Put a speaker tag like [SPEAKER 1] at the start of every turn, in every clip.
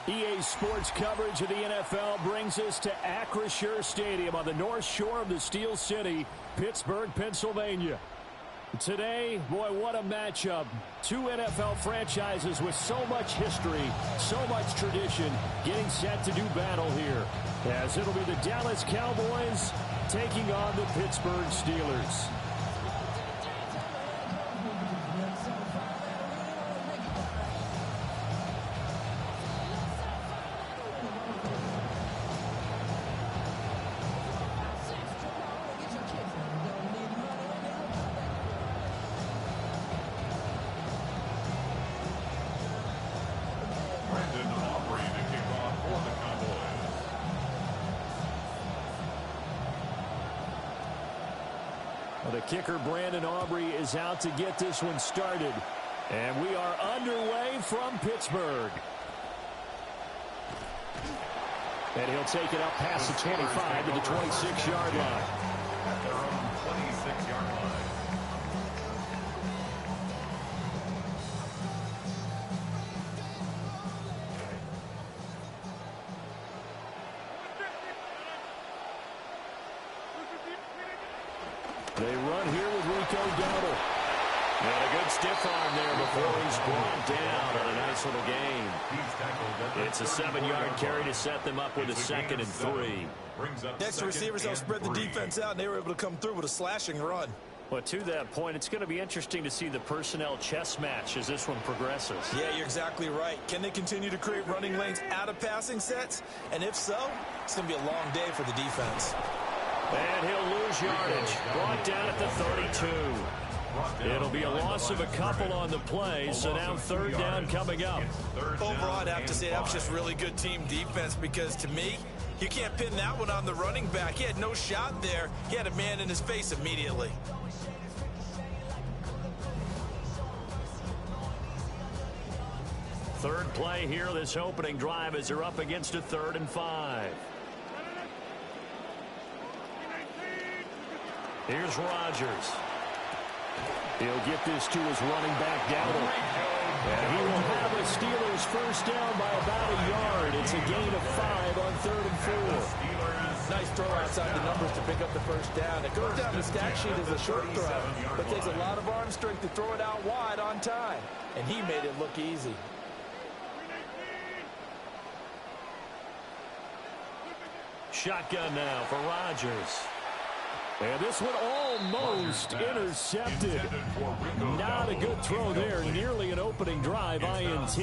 [SPEAKER 1] EA Sports coverage of the NFL brings us to Acrisure Stadium on the north shore of the Steel City, Pittsburgh, Pennsylvania. Today, boy, what a matchup. Two NFL franchises with so much history, so much tradition, getting set to do battle here, as it'll be the Dallas Cowboys taking on the Pittsburgh Steelers. The kicker, Brandon Aubrey, is out to get this one started. And we are underway from Pittsburgh. And he'll take it up past the 25 to the 26-yard line.
[SPEAKER 2] At their own 26-yard line.
[SPEAKER 1] They run here with Rico Dowdle. And a good stiff arm there before he's brought down on a nice little gain. It's a 7-yard carry to set them up with a 2nd and 3.
[SPEAKER 3] Next receivers help spread the defense out, and they were able to come through with a slashing run.
[SPEAKER 1] Well, to that point, it's going to be interesting to see the personnel chess match as this one progresses.
[SPEAKER 3] Yeah, you're exactly right. Can they continue to create running lanes out of passing sets? And if so, it's going to be a long day for the defense.
[SPEAKER 1] And he'll lose yardage. Brought down at the 32. It'll be a loss of a couple on the play, so now 3rd down coming up.
[SPEAKER 3] Overall, I'd have to say that was just really good team defense because, to me, you can't pin that one on the running back. He had no shot there. He had a man in his face immediately.
[SPEAKER 1] Third play here, this opening drive, as they're up against a 3rd and 5. Here's Rodgers. He'll get this to his running back, Dowdle. And he will have a Steelers first down by about a yard. It's a gain of 5 on 3rd and 4.
[SPEAKER 3] Nice throw outside the numbers to pick up the first down. It goes down the stat sheet as a short throw, but takes a lot of arm strength to throw it out wide on time. And he made it look easy.
[SPEAKER 1] Shotgun now for Rodgers. And this one almost intercepted. Not a good throw there. Nearly an opening drive INT.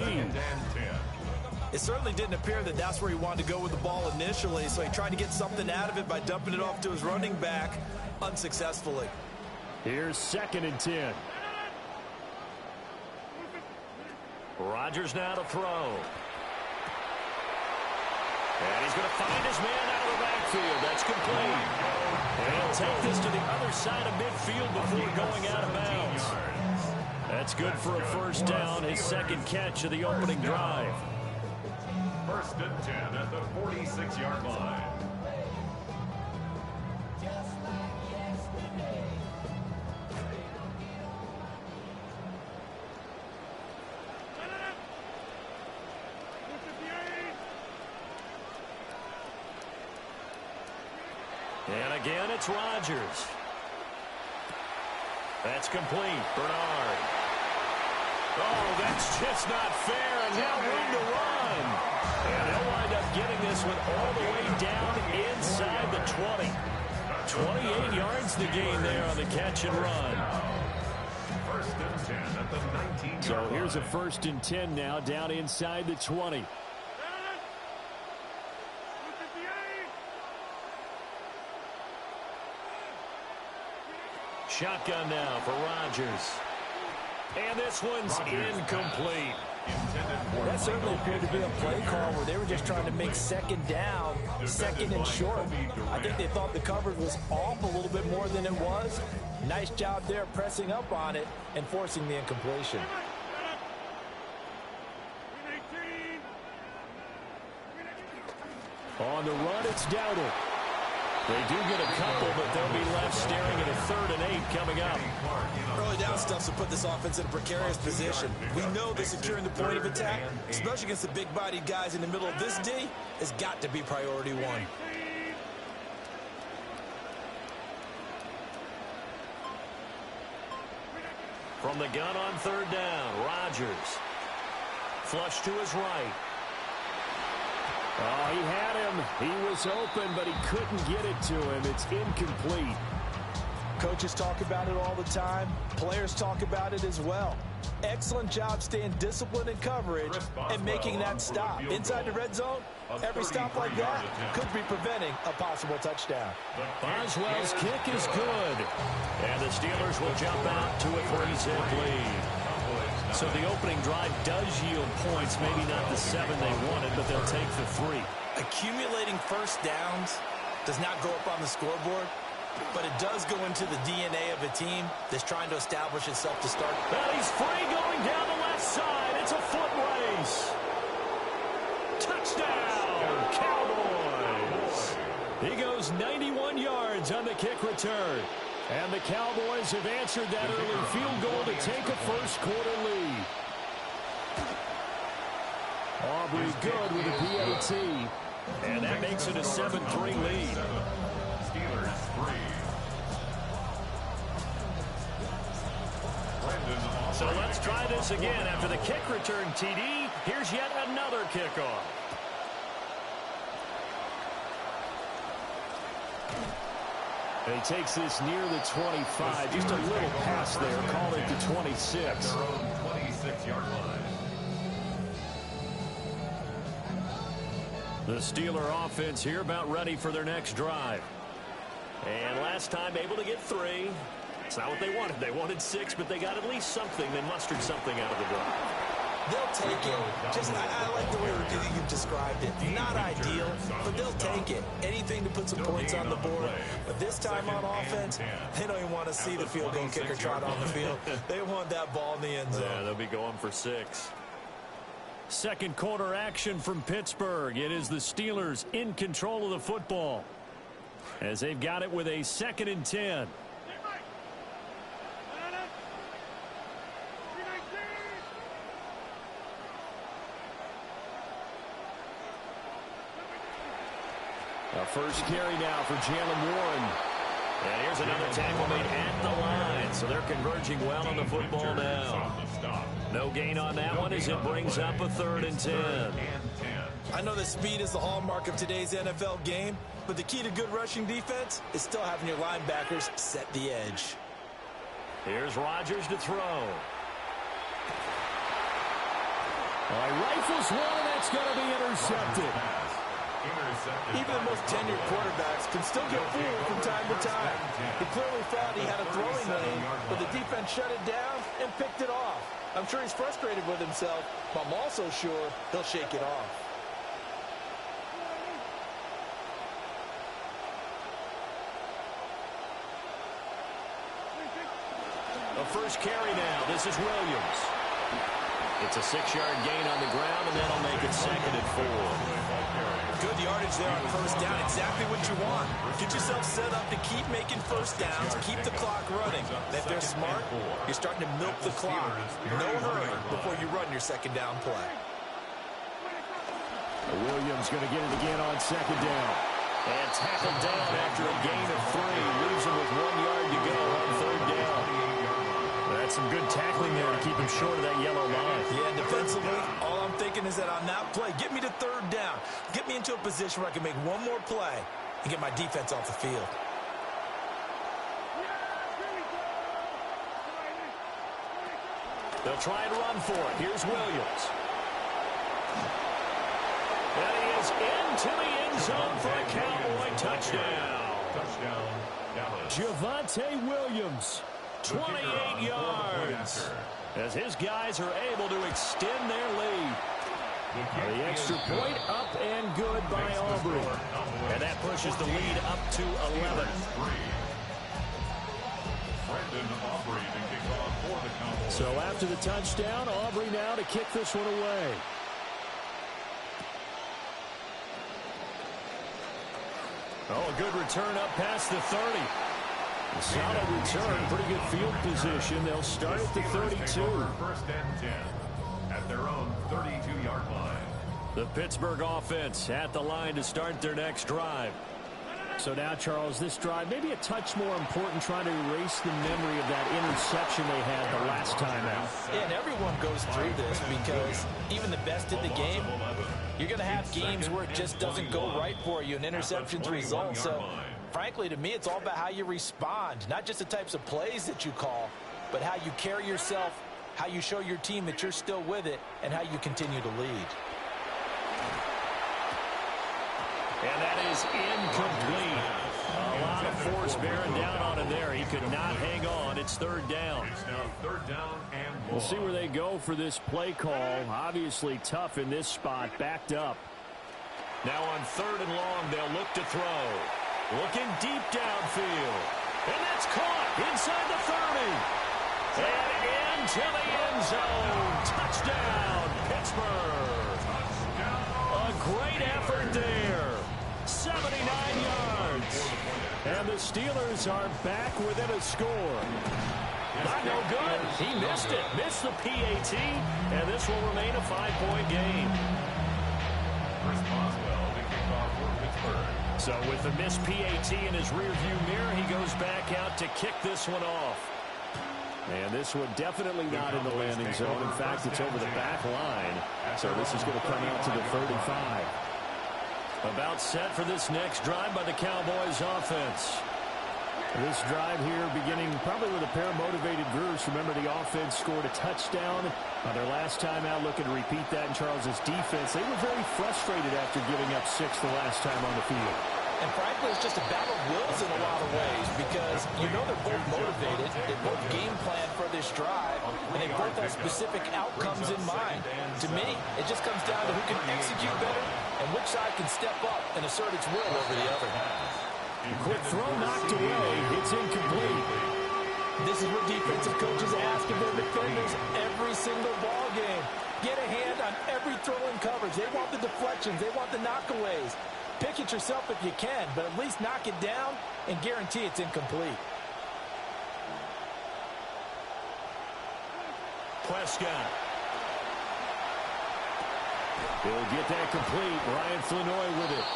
[SPEAKER 3] It certainly didn't appear that that's where he wanted to go with the ball initially, so he tried to get something out of it by dumping it off to his running back unsuccessfully.
[SPEAKER 1] Here's 2nd and 10. Rodgers now to throw. And he's going to find his man out of the backfield. That's complete. And he'll take this to the other side of midfield before going out of bounds. That's good for a first down, his 2nd catch of the opening drive.
[SPEAKER 2] 1st and 10 at the 46-yard line.
[SPEAKER 1] And again, it's Rodgers. That's complete. Bernard. Oh, that's just not fair. And now room to run. And they'll wind up getting this one all the way down inside the 20. 28 yards the gain there on the catch and run.
[SPEAKER 2] 1st and 10 at the 19-yard
[SPEAKER 1] So
[SPEAKER 2] line.
[SPEAKER 1] here's a 1st and 10 now down inside the 20. Shotgun now for Rodgers. And this one's incomplete.
[SPEAKER 3] That certainly appeared to be a play call where they were just trying to make 2nd down, 2nd and short. I think they thought the coverage was off a little bit more than it was. Nice job there pressing up on it and forcing the incompletion.
[SPEAKER 1] On the run, it's Dowdle. They do get a couple, but they'll be left staring at a 3rd and 8 coming up.
[SPEAKER 3] Early down stuff to put this offense in a precarious position. We know that securing the point of attack, especially against the big-bodied guys in the middle of this D, has got to be priority 1.
[SPEAKER 1] From the gun on 3rd down, Rodgers. Flush to his right. Oh, he had him. He was open, but he couldn't get it to him. It's incomplete.
[SPEAKER 3] Coaches talk about it all the time. Players talk about it as well. Excellent job staying disciplined in coverage and making that stop. Inside the red zone, every stop like that could be preventing a possible touchdown.
[SPEAKER 1] Boswell's kick is good. And the Steelers will jump out to a 3-zip lead. So the opening drive does yield points, maybe not the 7 they wanted, but they'll take the 3.
[SPEAKER 3] Accumulating first downs does not go up on the scoreboard, but it does go into the DNA of a team that's trying to establish itself to start.
[SPEAKER 1] Well, he's free going down the left side. It's a foot race. Touchdown, Cowboys. He goes 91 yards on the kick return. And the Cowboys have answered that early field goal to take a first-quarter lead. Aubrey good with a PAT. And that makes it a 7-3 lead.
[SPEAKER 2] Steelers 3.
[SPEAKER 1] So let's try this again. After the kick return TD, here's yet another kickoff. And he takes this near the 25. Just a little pass there. Call it the 26.
[SPEAKER 2] 26-yard line.
[SPEAKER 1] The Steeler offense here about ready for their next drive. And last time able to get 3. It's not what they wanted. They wanted 6, but they got at least something. They mustered something out of the drive.
[SPEAKER 3] They'll take it. I like the way you described it. Not ideal, but they'll take it. Anything to put some points on the board. But this time on offense, they don't even want to see the field goal kicker trot on the field. They want that ball in the end zone.
[SPEAKER 1] Yeah, they'll be going for 6. Second quarter action from Pittsburgh. It is the Steelers in control of the football as they've got it with a 2nd and 10. First carry now for Jalen Warren.
[SPEAKER 4] And here's another tackle made at the line. So they're converging well on the football now. No gain on that one as it brings up a 3rd and 10.
[SPEAKER 3] I know that speed is the hallmark of today's NFL game, but the key to good rushing defense is still having your linebackers set the edge.
[SPEAKER 4] Here's Rodgers to throw.
[SPEAKER 1] Rifles one, and that's going to be intercepted.
[SPEAKER 3] Even the most tenured quarterbacks can still get fooled from time to time. He clearly thought he had a throwing lane, but the defense shut it down and picked it off. I'm sure he's frustrated with himself, but I'm also sure he'll shake it off.
[SPEAKER 4] The first carry now. This is Williams. It's a 6-yard gain on the ground, and that'll make it 2nd and 4.
[SPEAKER 3] Good yardage there on first down. Exactly what you want. Get yourself set up to keep making first downs, keep the clock running. And if they're smart, you're starting to milk the clock. No hurry before you run your 2nd down play.
[SPEAKER 1] Williams going to get it again on 2nd down.
[SPEAKER 4] And tackled down after a gain of 3. Leaves him with 1 yard to go on 3rd down. That's some good tackling there to keep him short of that yellow line.
[SPEAKER 3] Yeah, defensively, all I'm thinking is that on that play, get me to 3rd down. Get me into a position where I can make one more play and get my defense off the field.
[SPEAKER 4] They'll try and run for it. Here's Williams. And he is into the end zone for a Cowboy touchdown.
[SPEAKER 1] Javonte Williams, 28 yards,
[SPEAKER 4] as his guys are able to extend their lead.
[SPEAKER 1] The extra point up and good by Aubrey.
[SPEAKER 4] And that pushes the lead up to 11.
[SPEAKER 1] So after the touchdown, Aubrey now to kick this one away.
[SPEAKER 4] Oh, a good return up past the 30.
[SPEAKER 1] A solid return, pretty good field position. They'll start at the 32.
[SPEAKER 2] 1st and 10 at their own 32-yard line.
[SPEAKER 4] The Pittsburgh offense at the line to start their next drive.
[SPEAKER 1] So now, Charles, this drive maybe a touch more important, trying to erase the memory of that interception they had the last time out.
[SPEAKER 3] Yeah, and everyone goes through this because even the best in the game, you're going to have games where it just doesn't go right for you, and interceptions result. So, frankly, to me, it's all about how you respond, not just the types of plays that you call, but how you carry yourself, how you show your team that you're still with it, and how you continue to lead.
[SPEAKER 4] And that is incomplete. A lot of force bearing down on him there. He could not hang on. It's 3rd down.
[SPEAKER 2] It's now 3rd down and long.
[SPEAKER 1] We'll see where they go for this play call. Obviously tough in this spot, backed up.
[SPEAKER 4] Now on 3rd and long, they'll look to throw. Looking deep downfield. And that's caught inside the 30. And into the end zone. Touchdown, Pittsburgh. A great effort there. 79 yards.
[SPEAKER 1] And the Steelers are back within a score.
[SPEAKER 4] Not no good. He missed it. Missed the PAT. And this will remain a 5-point game.
[SPEAKER 2] Chris Boswell to kick off for Pittsburgh.
[SPEAKER 4] So with the missed PAT in his rearview mirror, he goes back out to kick this one off.
[SPEAKER 1] And this one definitely not in the landing zone. In fact, it's over the back line. So this is going to come out to the 35.
[SPEAKER 4] About set for this next drive by the Cowboys offense.
[SPEAKER 1] This drive here beginning probably with a pair of motivated Brewers. Remember, the offense scored a touchdown on their last time out. Looking to repeat that in Charles's defense. They were very frustrated after giving up 6 the last time on the field.
[SPEAKER 3] And frankly, it's just a battle of wills in a lot of ways because you know they're both motivated. They both game plan for this drive, and they both have specific outcomes in mind. To me, it just comes down to who can execute better and which side can step up and assert its will over the other.
[SPEAKER 1] Quick throw knocked away. It's incomplete.
[SPEAKER 3] This is what defensive coaches ask of their defenders every single ball game. Get a hand on every throw in coverage. They want the deflections. They want the knockaways. Pick it yourself if you can, but at least knock it down and guarantee it's incomplete.
[SPEAKER 4] Prescott.
[SPEAKER 1] He'll get that complete. Ryan Flanoy with it.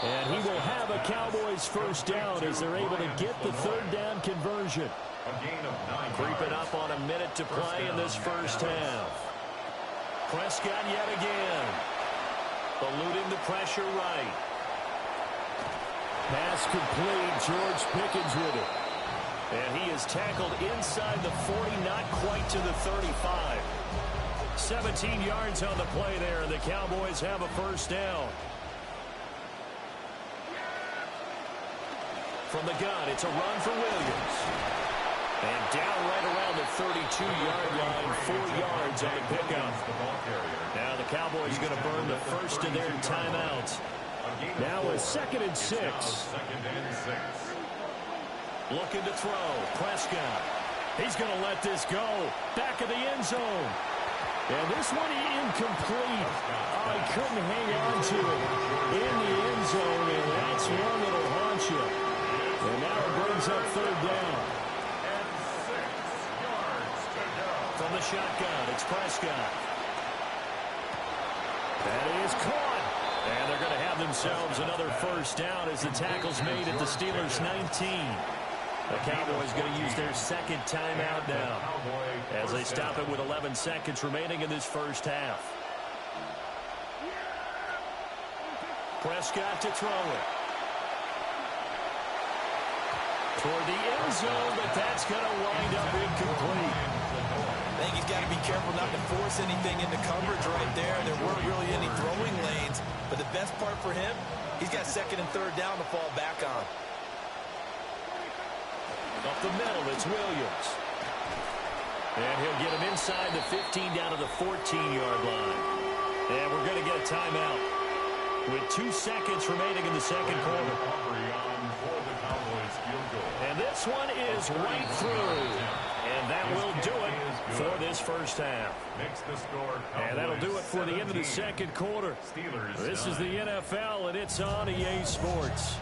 [SPEAKER 1] And he will have a Cowboys first down as they're able to get the third down conversion.
[SPEAKER 4] Creeping up on a minute to play in this first half. Prescott yet again. Eluding the pressure right.
[SPEAKER 1] Pass complete. George Pickens with it.
[SPEAKER 4] And he is tackled inside the 40, not quite to the 35. 17 yards on the play there, and the Cowboys have a first down. From the gun, it's a run for Williams. And down right around the 32-yard line, 4 yards on the pickup. Now the Cowboys going to burn the first of their timeouts.
[SPEAKER 1] Now a 2nd and 6.
[SPEAKER 4] Looking to throw. Prescott.
[SPEAKER 1] He's going to let this go. Back of the end zone. And this one incomplete. Oh, he couldn't hang on to it in the end zone, and that's one that'll haunt you. And now it brings up third down.
[SPEAKER 4] From the shotgun, it's Prescott.
[SPEAKER 1] That is caught.
[SPEAKER 4] And they're going to have themselves another first down as the tackle's made at the Steelers' 19. The Cowboys going to use their second timeout now as they stop it with 11 seconds remaining in this first half. Prescott to throw it. Toward the end zone, but that's going to wind up incomplete.
[SPEAKER 3] I think he's got to be careful not to force anything into coverage right there. There weren't really any throwing lanes, but the best part for him, he's got 2nd and 3rd down to fall back on.
[SPEAKER 4] Up the middle, it's Williams. And he'll get him inside the 15 down to the 14-yard line. And we're going to get a timeout with 2 seconds remaining in the second quarter. And this one is right through. And that will do it for this first half. And that'll do it for the end of the second quarter. This is the NFL, and it's on EA Sports.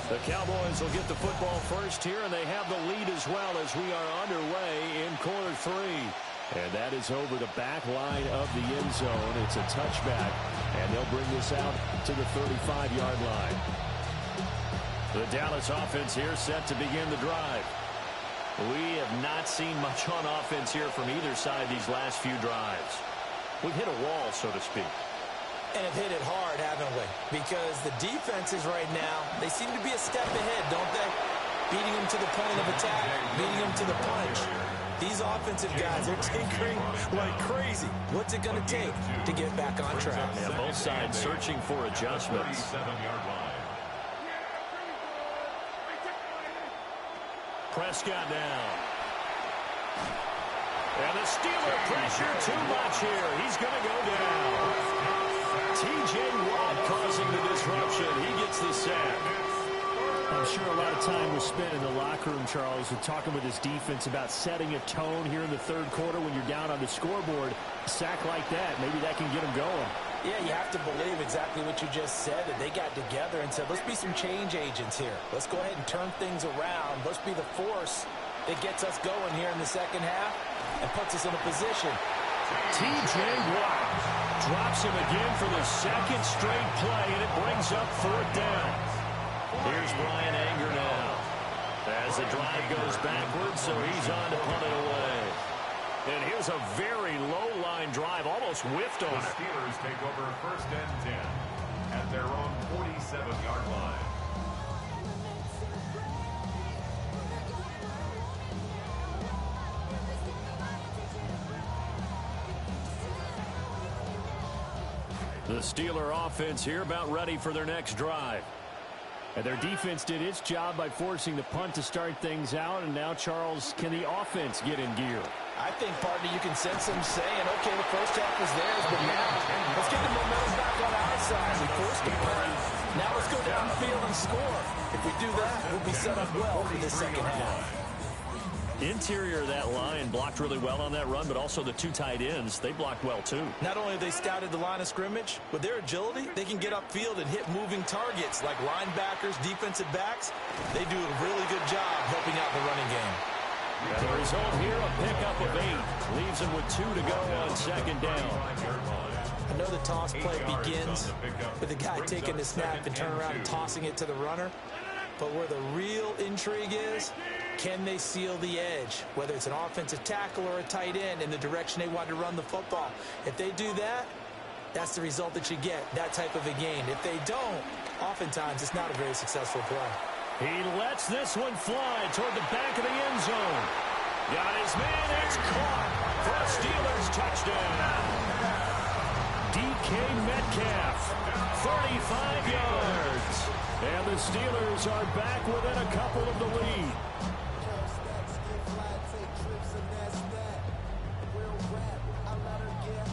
[SPEAKER 4] The Cowboys will get the football first here, and they have the lead as well as we are underway in quarter 3. And that is over the back line of the end zone. It's a touchback, and they'll bring this out to the 35-yard line. The Dallas offense here set to begin the drive. We have not seen much on offense here from either side these last few drives. We've hit a wall, so to speak.
[SPEAKER 3] And have hit it hard, haven't we? Because the defenses right now, they seem to be a step ahead, don't they? Beating them to the point of attack, beating them to the punch. These offensive guys are tinkering like crazy. What's it going to take to get back on track?
[SPEAKER 4] Yeah, both sides searching for adjustments. Prescott down. And the Steeler pressure too much here. He's going to go down. T.J. Watt causing the disruption. He gets the sack.
[SPEAKER 1] I'm sure a lot of time was spent in the locker room, Charles, and talking with his defense about setting a tone here in the third quarter when you're down on the scoreboard. A sack like that, maybe that can get them going.
[SPEAKER 3] Yeah, you have to believe exactly what you just said, that they got together and said, let's be some change agents here. Let's go ahead and turn things around. Let's be the force that gets us going here in the second half and puts us in a position.
[SPEAKER 1] T.J. Watt drops him again for the second straight play, and it brings up fourth down.
[SPEAKER 4] Here's Brian Anger now as the drive goes backwards, so he's on to punt it away. And here's a very low-line drive, almost whiffed over.
[SPEAKER 2] The Steelers take over 1st and 10 at their own 47-yard line.
[SPEAKER 4] The Steeler offense here about ready for their next drive.
[SPEAKER 1] And their defense did its job by forcing the punt to start things out. And now, Charles, can the offense get in gear?
[SPEAKER 3] I think, partner, you can sense them saying, okay, the first half was theirs, but now let's get the momentum back on our side. We forced the punt. Now let's go down the field and score. If we do that, we'll be set up well for this second half.
[SPEAKER 4] Interior of that line blocked really well on that run, but also the 2 tight ends, they blocked well too.
[SPEAKER 3] Not only have they scouted the line of scrimmage, with their agility, they can get upfield and hit moving targets like linebackers, defensive backs. They do a really good job helping out the running game.
[SPEAKER 1] And the result here, a pickup of 8. Leaves him with 2 to go on second down.
[SPEAKER 3] I know the toss play begins with the guy taking the snap and turning around and tossing it to the runner. But where the real intrigue is, can they seal the edge, whether it's an offensive tackle or a tight end, in the direction they want to run the football? If they do that, that's the result that you get, that type of a gain. If they don't, oftentimes it's not a very successful play.
[SPEAKER 1] He lets this one fly toward the back of the end zone. Got his man, it's caught for a Steelers touchdown. DK Metcalf, 35 yards. And the Steelers are back within a couple of the lead.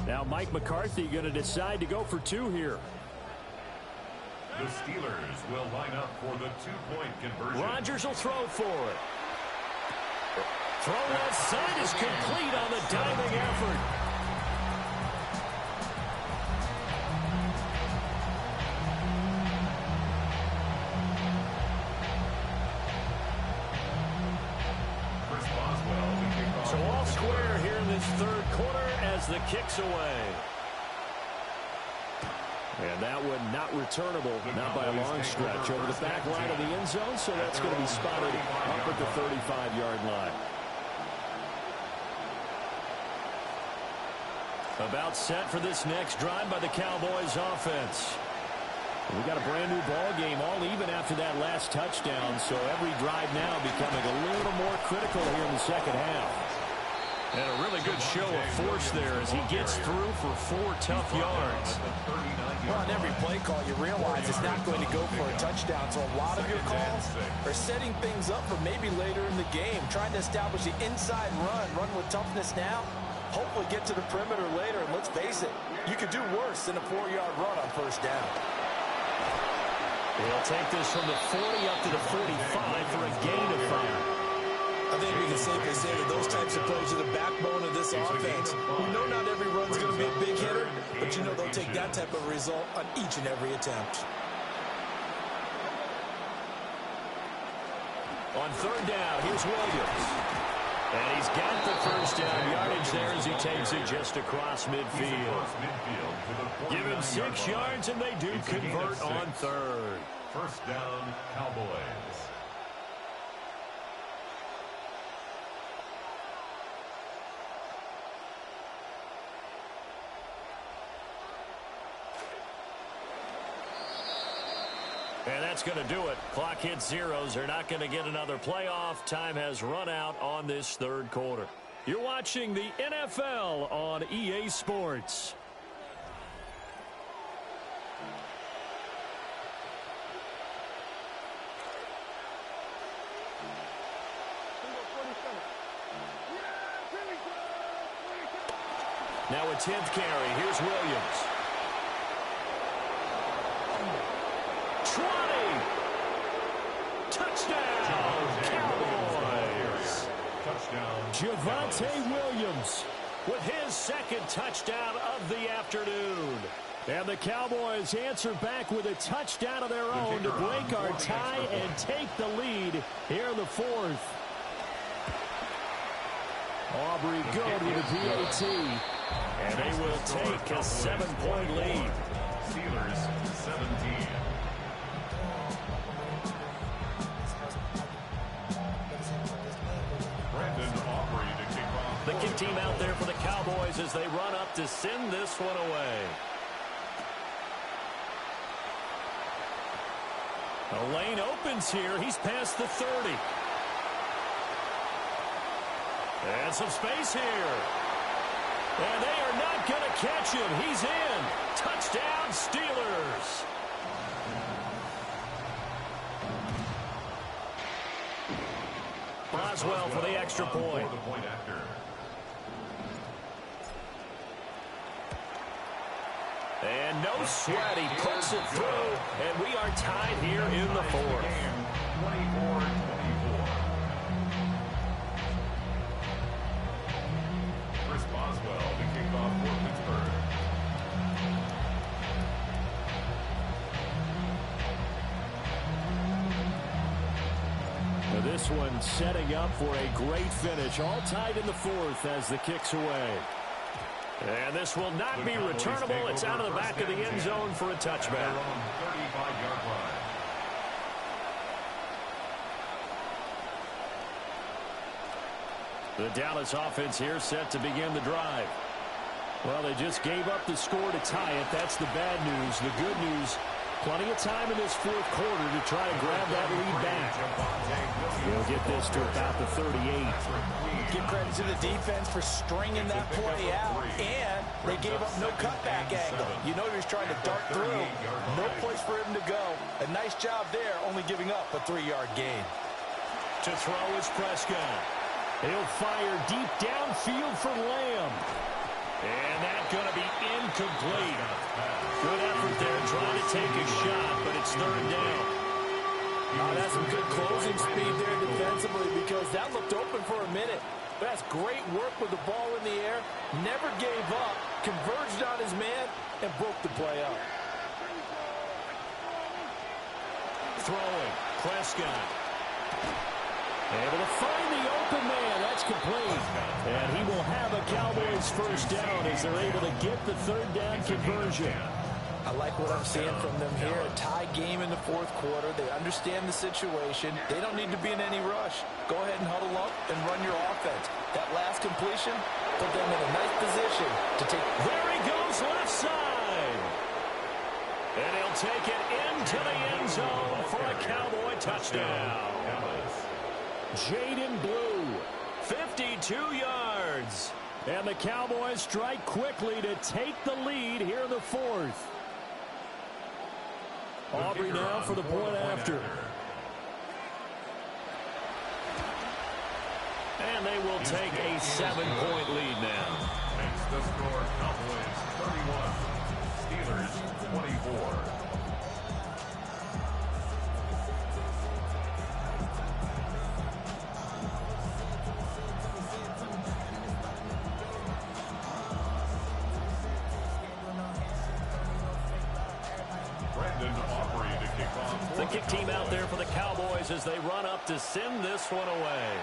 [SPEAKER 1] Now Mike McCarthy going to decide to go for 2 here.
[SPEAKER 2] The Steelers will line up for the 2-point conversion.
[SPEAKER 1] Rodgers will throw for it. Throw left side is complete on the diving effort. So all square here in this third quarter as the kick's away. And that one not returnable, not by a long stretch, over the back line of the end zone, so that's going to be spotted up at the 35-yard line. About set for this next drive by the Cowboys offense. We got a brand new ball game, all even after that last touchdown, so every drive now becoming a little more critical here in the second half. And a really good show of force there as he gets through for 4 tough yards.
[SPEAKER 3] Well, on every play call, you realize it's not going to go for a touchdown. So a lot of your calls are setting things up for maybe later in the game, trying to establish the inside run with toughness now, hopefully get to the perimeter later. And let's face it, you could do worse than a 4-yard run on first down.
[SPEAKER 1] He'll take this from the 40 up to the 45 for a gain of 5.
[SPEAKER 3] I think we can safely say that those types of plays are the backbone of this offense. We know not every run's going to be a big hitter, but you know they'll take that type of result on each and every attempt.
[SPEAKER 1] On third down, here's Williams. And he's got the first down yardage there as he takes it just across midfield. Give him 6 yards, and they do convert on third.
[SPEAKER 2] First down, Cowboys.
[SPEAKER 1] And that's going to do it. Clock hits zeros. They're not going to get another playoff. Time has run out on this third quarter. You're watching the NFL on EA Sports. Now a 10th carry. Here's Williams. 20. Touchdown, Cowboys. Javonte Williams with his second touchdown of the afternoon. And the Cowboys answer back with a touchdown of their own to break our tie and take the lead here in the fourth. Aubrey good with a PAT. And they will take a 7-point lead.
[SPEAKER 2] Steelers 17.
[SPEAKER 1] The kick team out there for the Cowboys as they run up to send this one away. The lane opens here. He's past the 30. And some space here. And they are not going to catch him. He's in. Touchdown, Steelers. Boswell for the extra point. And no sweat, he puts it through, and we are tied here in the fourth.
[SPEAKER 2] 24-24. Chris Boswell, the kickoff for Pittsburgh.
[SPEAKER 1] This one setting up for a great finish. All tied in the fourth as the kick's away.
[SPEAKER 4] And this will not be returnable. It's out of the back of the end zone for a touchback.
[SPEAKER 1] The Dallas offense here set to begin the drive. Well, they just gave up the score to tie it. That's the bad news. The good news, plenty of time in this fourth quarter to try to grab that lead back. We'll get this to about the 38.
[SPEAKER 3] Give credit to the defense for stringing that play out, and they gave up no cutback angle. You know he was trying to dart through. No place for him to go. A nice job there, only giving up a 3-yard gain.
[SPEAKER 1] To throw is Prescott. He'll fire deep downfield for Lamb.
[SPEAKER 4] And that's going to be incomplete. Good effort there trying to take a shot, but it's third down.
[SPEAKER 3] That's some good closing speed there defensively because that looked open for a minute. That's great work with the ball in the air. Never gave up, converged on his man, and broke the play up.
[SPEAKER 1] Throwing, Prescott. Able to find the open man. That's complete. And he will have a Cowboys first down as they're able to get the third down conversion.
[SPEAKER 3] I like what I'm seeing from them here. A tie game in the fourth quarter. They understand the situation. They don't need to be in any rush. Go ahead and huddle up and run your offense. That last completion put them in a nice position to take.
[SPEAKER 4] There he goes left side. And he'll take it into the end zone for a Cowboy touchdown.
[SPEAKER 1] Jaden Blue, 52 yards. And the Cowboys strike quickly to take the lead here in the fourth. Aubrey now for the point after.
[SPEAKER 4] And they will take a 7-point lead now.
[SPEAKER 2] Makes the score Cowboys 31, Steelers 24.
[SPEAKER 4] The kick team out there for the Cowboys as they run up to send this one away.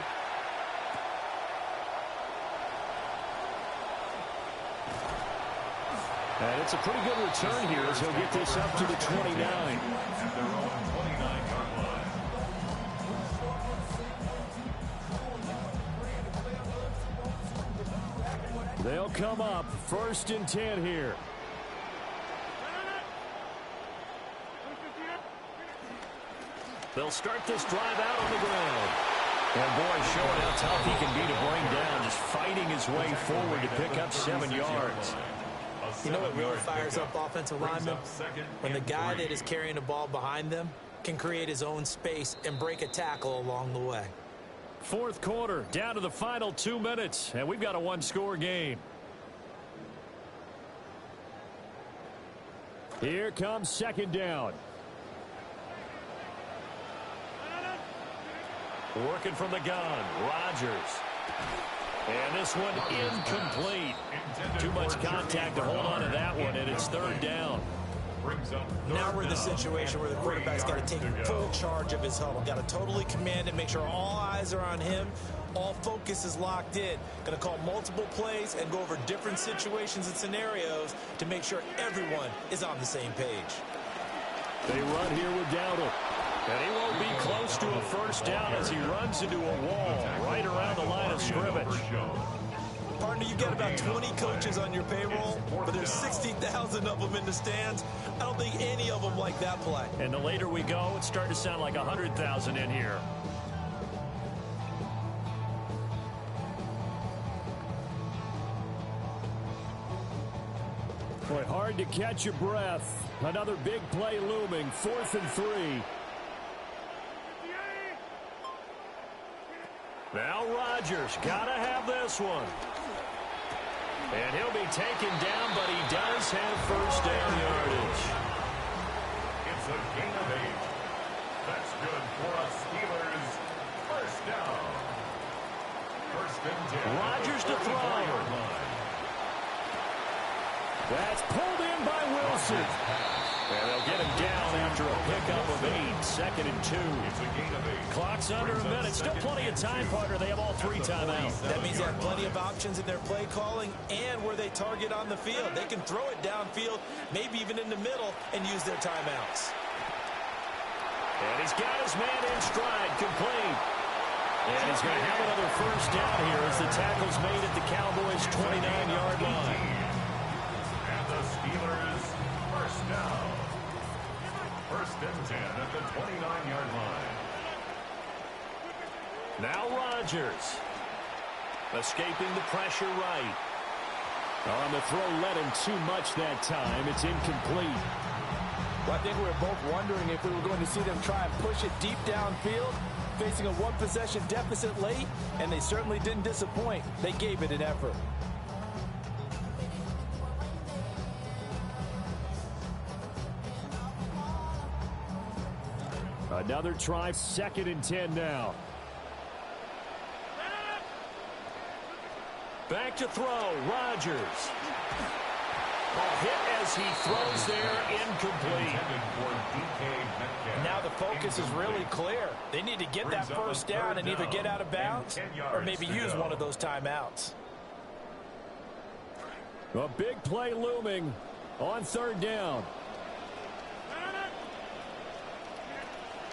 [SPEAKER 1] And it's a pretty good return here as he'll get this up to the 29. They'll come up 1st and 10 here.
[SPEAKER 4] They'll start this drive out on the ground. And boy, showing how tough he can be to bring down, just fighting his way forward to pick up 7 yards.
[SPEAKER 3] You know what really fires up offensive linemen? When the guy that is carrying the ball behind them can create his own space and break a tackle along the way.
[SPEAKER 1] Fourth quarter, down to the final 2 minutes, and we've got a one-score game. Here comes second down.
[SPEAKER 4] Working from the gun, Rodgers. And this one incomplete. Too much contact to hold on to that one, and it's third down.
[SPEAKER 3] Now we're in the situation where the quarterback's got to take full charge of his huddle. Got to totally command and make sure all eyes are on him. All focus is locked in. Going to call multiple plays and go over different situations and scenarios to make sure everyone is on the same page.
[SPEAKER 1] They run here with Dowdle.
[SPEAKER 4] And he won't be close to a first down as he runs into a wall right around the line of scrimmage.
[SPEAKER 3] Partner, you've got about 20 coaches on your payroll, but there's 60,000 of them in the stands. I don't think any of them like that play.
[SPEAKER 4] And the later we go, it's starting to sound like 100,000 in here.
[SPEAKER 1] Boy, hard to catch your breath. Another big play looming, 4th and 3.
[SPEAKER 4] Now Rodgers got to have this one. And he'll be taken down, but he does have first down yardage.
[SPEAKER 2] It's a gain of 8. That's good for a Steelers first down. 1st and 10.
[SPEAKER 4] Rodgers to throw.
[SPEAKER 1] That's pulled in by Wilson.
[SPEAKER 4] And they'll get him down after after a pickup of 8, 2nd and 2.
[SPEAKER 2] It's a gain of 8.
[SPEAKER 4] Clock's under a minute. Still plenty of time, partner. They have all 3 timeouts.
[SPEAKER 3] That means they have plenty of options in their play calling and where they target on the field. They can throw it downfield, maybe even in the middle, and use their timeouts.
[SPEAKER 4] And he's got his man in stride, complete. And he's going to have another first down here as the tackle's made at the Cowboys' 29-yard line.
[SPEAKER 2] And the Steelers first down. First and 10 at the 29-yard line.
[SPEAKER 4] Now Rodgers. Escaping the pressure right.
[SPEAKER 1] On the throw, let him too much that time. It's incomplete.
[SPEAKER 5] Well, I think we were both wondering if we were going to see them try and push it deep downfield, facing a one-possession deficit late, and they certainly didn't disappoint. They gave it an effort.
[SPEAKER 1] Another try, 2nd and 10 now.
[SPEAKER 4] Back to throw, Rodgers. A hit as he throws there, incomplete.
[SPEAKER 3] Now the focus is really clear. They need to get that first down and either get out of bounds or maybe use one of those timeouts.
[SPEAKER 1] A big play looming on 3rd down.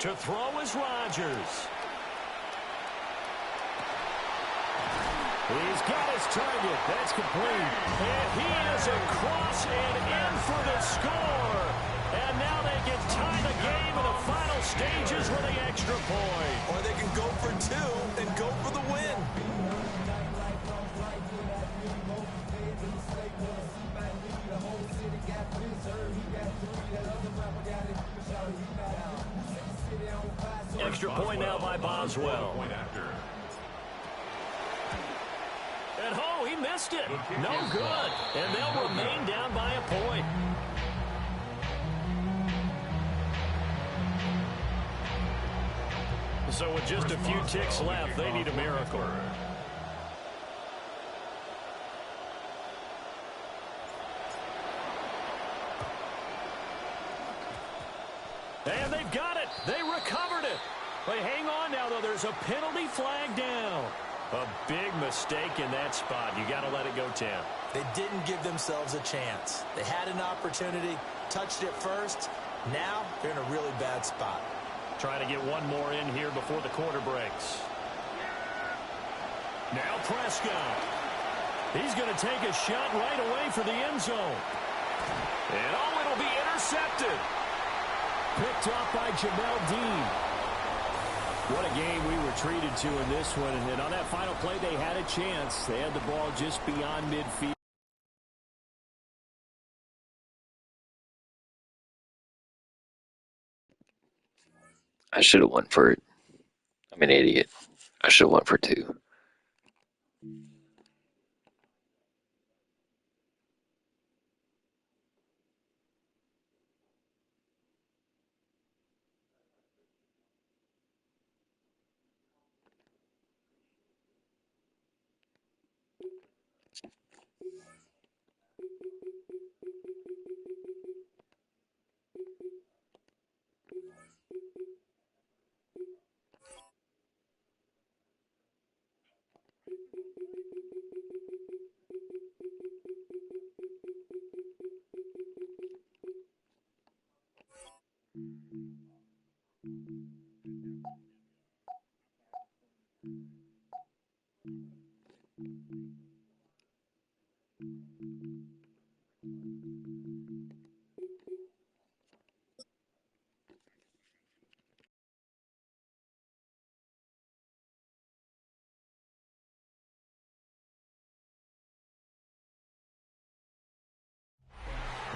[SPEAKER 4] To throw is Rodgers.
[SPEAKER 1] He's got his target. That's complete.
[SPEAKER 4] And he is across and in for the score. And now they can tie the game in the final stages with the extra point.
[SPEAKER 3] Or they can go for 2 and go for the win.
[SPEAKER 4] Extra point now by Boswell. And oh, he missed it. No good. And they'll remain down by a point. So with just a few ticks left, they need a miracle. And they've got it. They recovered it. They hang on now, though. There's a penalty flag down. A big mistake in that spot. You got to let it go, Tim.
[SPEAKER 3] They didn't give themselves a chance. They had an opportunity, touched it first. Now they're in a really bad spot.
[SPEAKER 4] Trying to get one more in here before the quarter breaks. Now Prescott.
[SPEAKER 1] He's going to take a shot right away for the end zone.
[SPEAKER 4] And oh, it'll be intercepted.
[SPEAKER 1] Picked off by Jamel Dean. What a game we were treated to in this one. And on that final play, they had a chance. They had the ball just beyond midfield.
[SPEAKER 6] I should have went for it. I'm an idiot. I should have went for 2.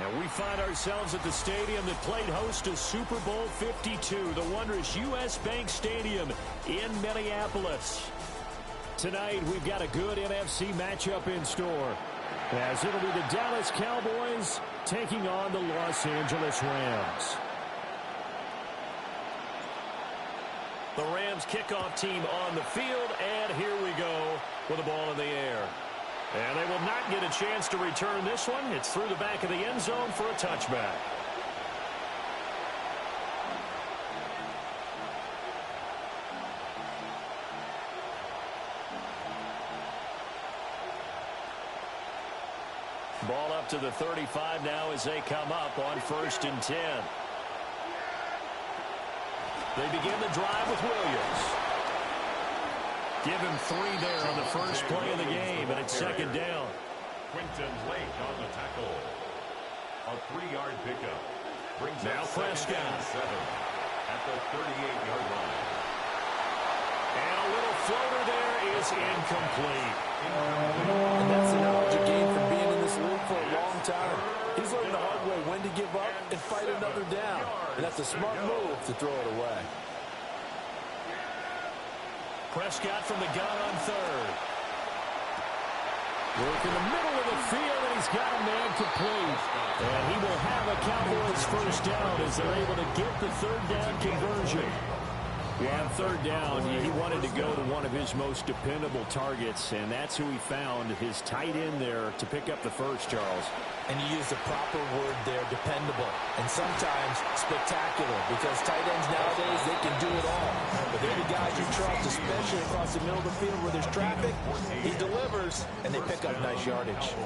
[SPEAKER 1] And we find ourselves at the stadium that played host to Super Bowl 52, the wondrous U.S. Bank Stadium in Minneapolis. Tonight, we've got a good NFC matchup in store, as it'll be the Dallas Cowboys taking on the Los Angeles Rams.
[SPEAKER 4] The Rams kickoff team on the field, and here we go with the ball in the air. And they will not get a chance to return this one. It's through the back of the end zone for a touchback. Ball up to the 35 now as they come up on 1st and 10. They begin the drive with Williams. Give him 3 there on the first play of the game, and it's 2nd down.
[SPEAKER 2] Quinton Lake on the tackle. A 3-yard pickup. Brings
[SPEAKER 4] now Prescott
[SPEAKER 2] 7 at the 38-yard line.
[SPEAKER 4] And a little floater there is incomplete.
[SPEAKER 5] And that's the knowledge you gain from being in this league for a long time. He's learned the hard way when to give up and fight another down. And that's a smart move to throw it away.
[SPEAKER 4] Prescott from the gun on 3rd.
[SPEAKER 1] Work in the middle of the field, and he's got a man complete. And he will have a Cowboys first down as they're able to get the 3rd down conversion. Well, on 3rd down, he wanted to go to one of his most dependable targets, and that's who he found, his tight end there, to pick up the first, Charles.
[SPEAKER 5] And you use the proper word there, dependable, and sometimes spectacular, because tight ends nowadays, they can do it all. But they're the guys you trust, especially across the middle of the field where there's traffic. He delivers, and they pick up nice yardage.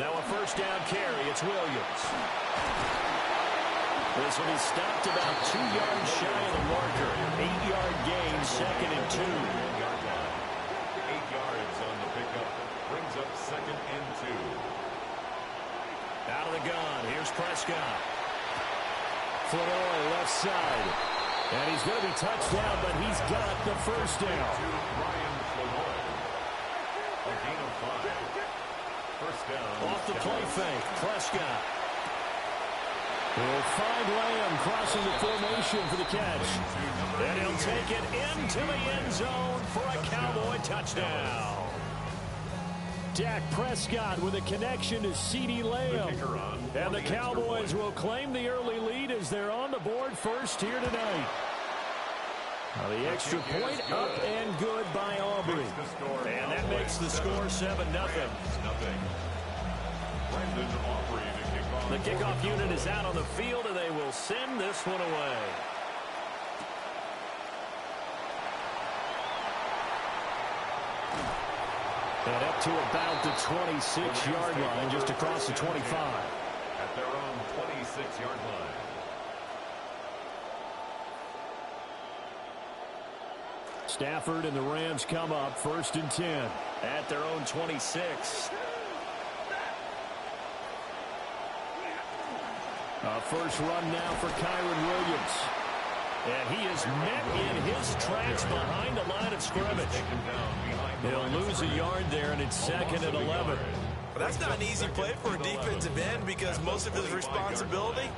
[SPEAKER 4] Now a first down carry, it's Williams. This one is stopped about 2 yards shy of the marker. 8-yard gain, 2nd and 2.
[SPEAKER 2] 8 yards on the pickup. Brings up 2nd and 2.
[SPEAKER 4] Out of the gun, here's Prescott.
[SPEAKER 1] Floyd left side. And he's going to be touched down, but he's got the first down.
[SPEAKER 2] To Brian Floyd. A gain of 5. First down.
[SPEAKER 4] Off the play fake, Prescott.
[SPEAKER 1] He'll find Lamb crossing the formation for the catch.
[SPEAKER 4] And he'll take it into the end zone for a Cowboy touchdown.
[SPEAKER 1] Dak Prescott with a connection to CeeDee Lamb. And the Cowboys will claim the early lead as they're on the board first here tonight. Now the extra point up and good by Aubrey.
[SPEAKER 4] And that makes the score 7-0.
[SPEAKER 2] Brandon Aubrey to kick off.
[SPEAKER 4] The kickoff unit is out on the field, and they will send this one away.
[SPEAKER 1] And up to about the 26-yard line, just across the 25.
[SPEAKER 2] At their own 26-yard line.
[SPEAKER 1] Stafford and the Rams come up 1st and 10.
[SPEAKER 4] At their own 26.
[SPEAKER 1] First run now for Kyron Williams.
[SPEAKER 4] And he is met in his tracks behind the line of scrimmage. He'll lose a yard there, and it's 2nd and 11.
[SPEAKER 3] Well, that's not an easy play for a defensive end because most of his responsibility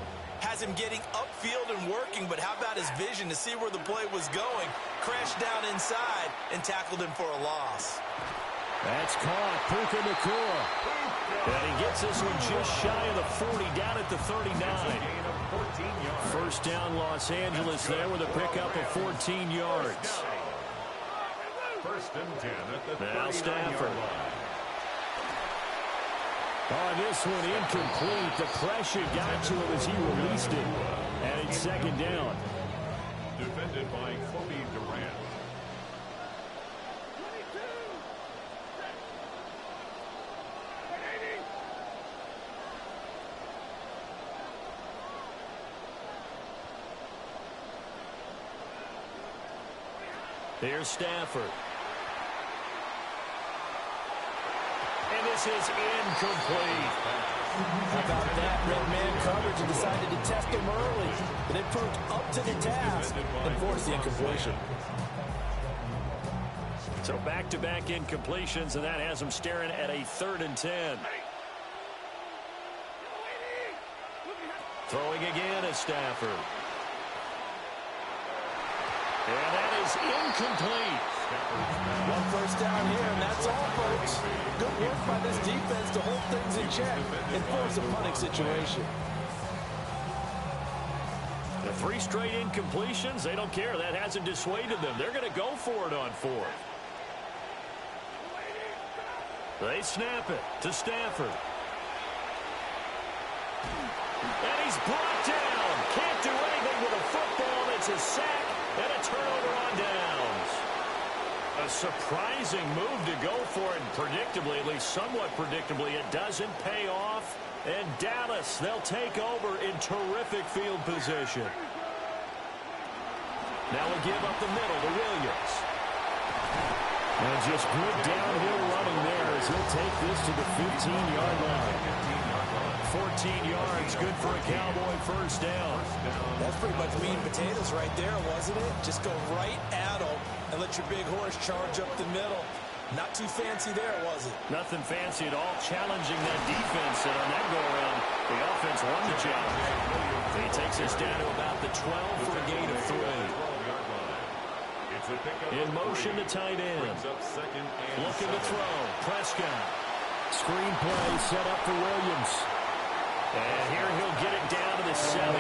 [SPEAKER 3] has him getting upfield and working, but how about his vision to see where the play was going, crashed down inside, and tackled him for a loss.
[SPEAKER 1] That's caught. Puka Nacua.
[SPEAKER 4] And he gets this one just shy of the 40, down at the 39.
[SPEAKER 1] First down, Los Angeles there with a pickup of 14 yards.
[SPEAKER 2] First and 10 at the
[SPEAKER 4] Now Stafford.
[SPEAKER 1] On this one, incomplete. The pressure got to him as he released it. And it's 2nd down.
[SPEAKER 2] Defended by Kobe Durant.
[SPEAKER 4] Here's Stafford. And this is incomplete.
[SPEAKER 5] How about that? Red man coverage and decided to test him early. But it proved up to the task and forced the incompletion.
[SPEAKER 4] So back-to-back incompletions, and that has him staring at a 3rd and 10. Throwing again is Stafford. And that is incomplete.
[SPEAKER 5] One first down here, and that's all, folks. Good work by this defense to hold things in check and force a punting situation.
[SPEAKER 4] The 3 straight incompletions, they don't care. That hasn't dissuaded them. They're going to go for it on 4th. They snap it to Stafford. And he's brought down. Can't do anything with a football. It's a sack and a turnover on downs. A surprising move to go for it, and predictably, at least somewhat predictably, it doesn't pay off. And Dallas, they'll take over in terrific field position. Now we give up the middle to Williams.
[SPEAKER 1] And just good downhill running there as he'll take this to the 15-yard line.
[SPEAKER 4] 14 yards, good for a Cowboy first down.
[SPEAKER 3] That's pretty much meat and potatoes right there, wasn't it? Just go right at them and let your big horse charge up the middle. Not too fancy there, was it?
[SPEAKER 4] Nothing fancy at all, challenging that defense. And on that go-around, the offense won the challenge. He takes us down to about the 12 for a gain of 3. In motion to tight end. Looking to throw. Prescott.
[SPEAKER 1] Screen play set up for Williams.
[SPEAKER 4] And here he'll get it down to the 7.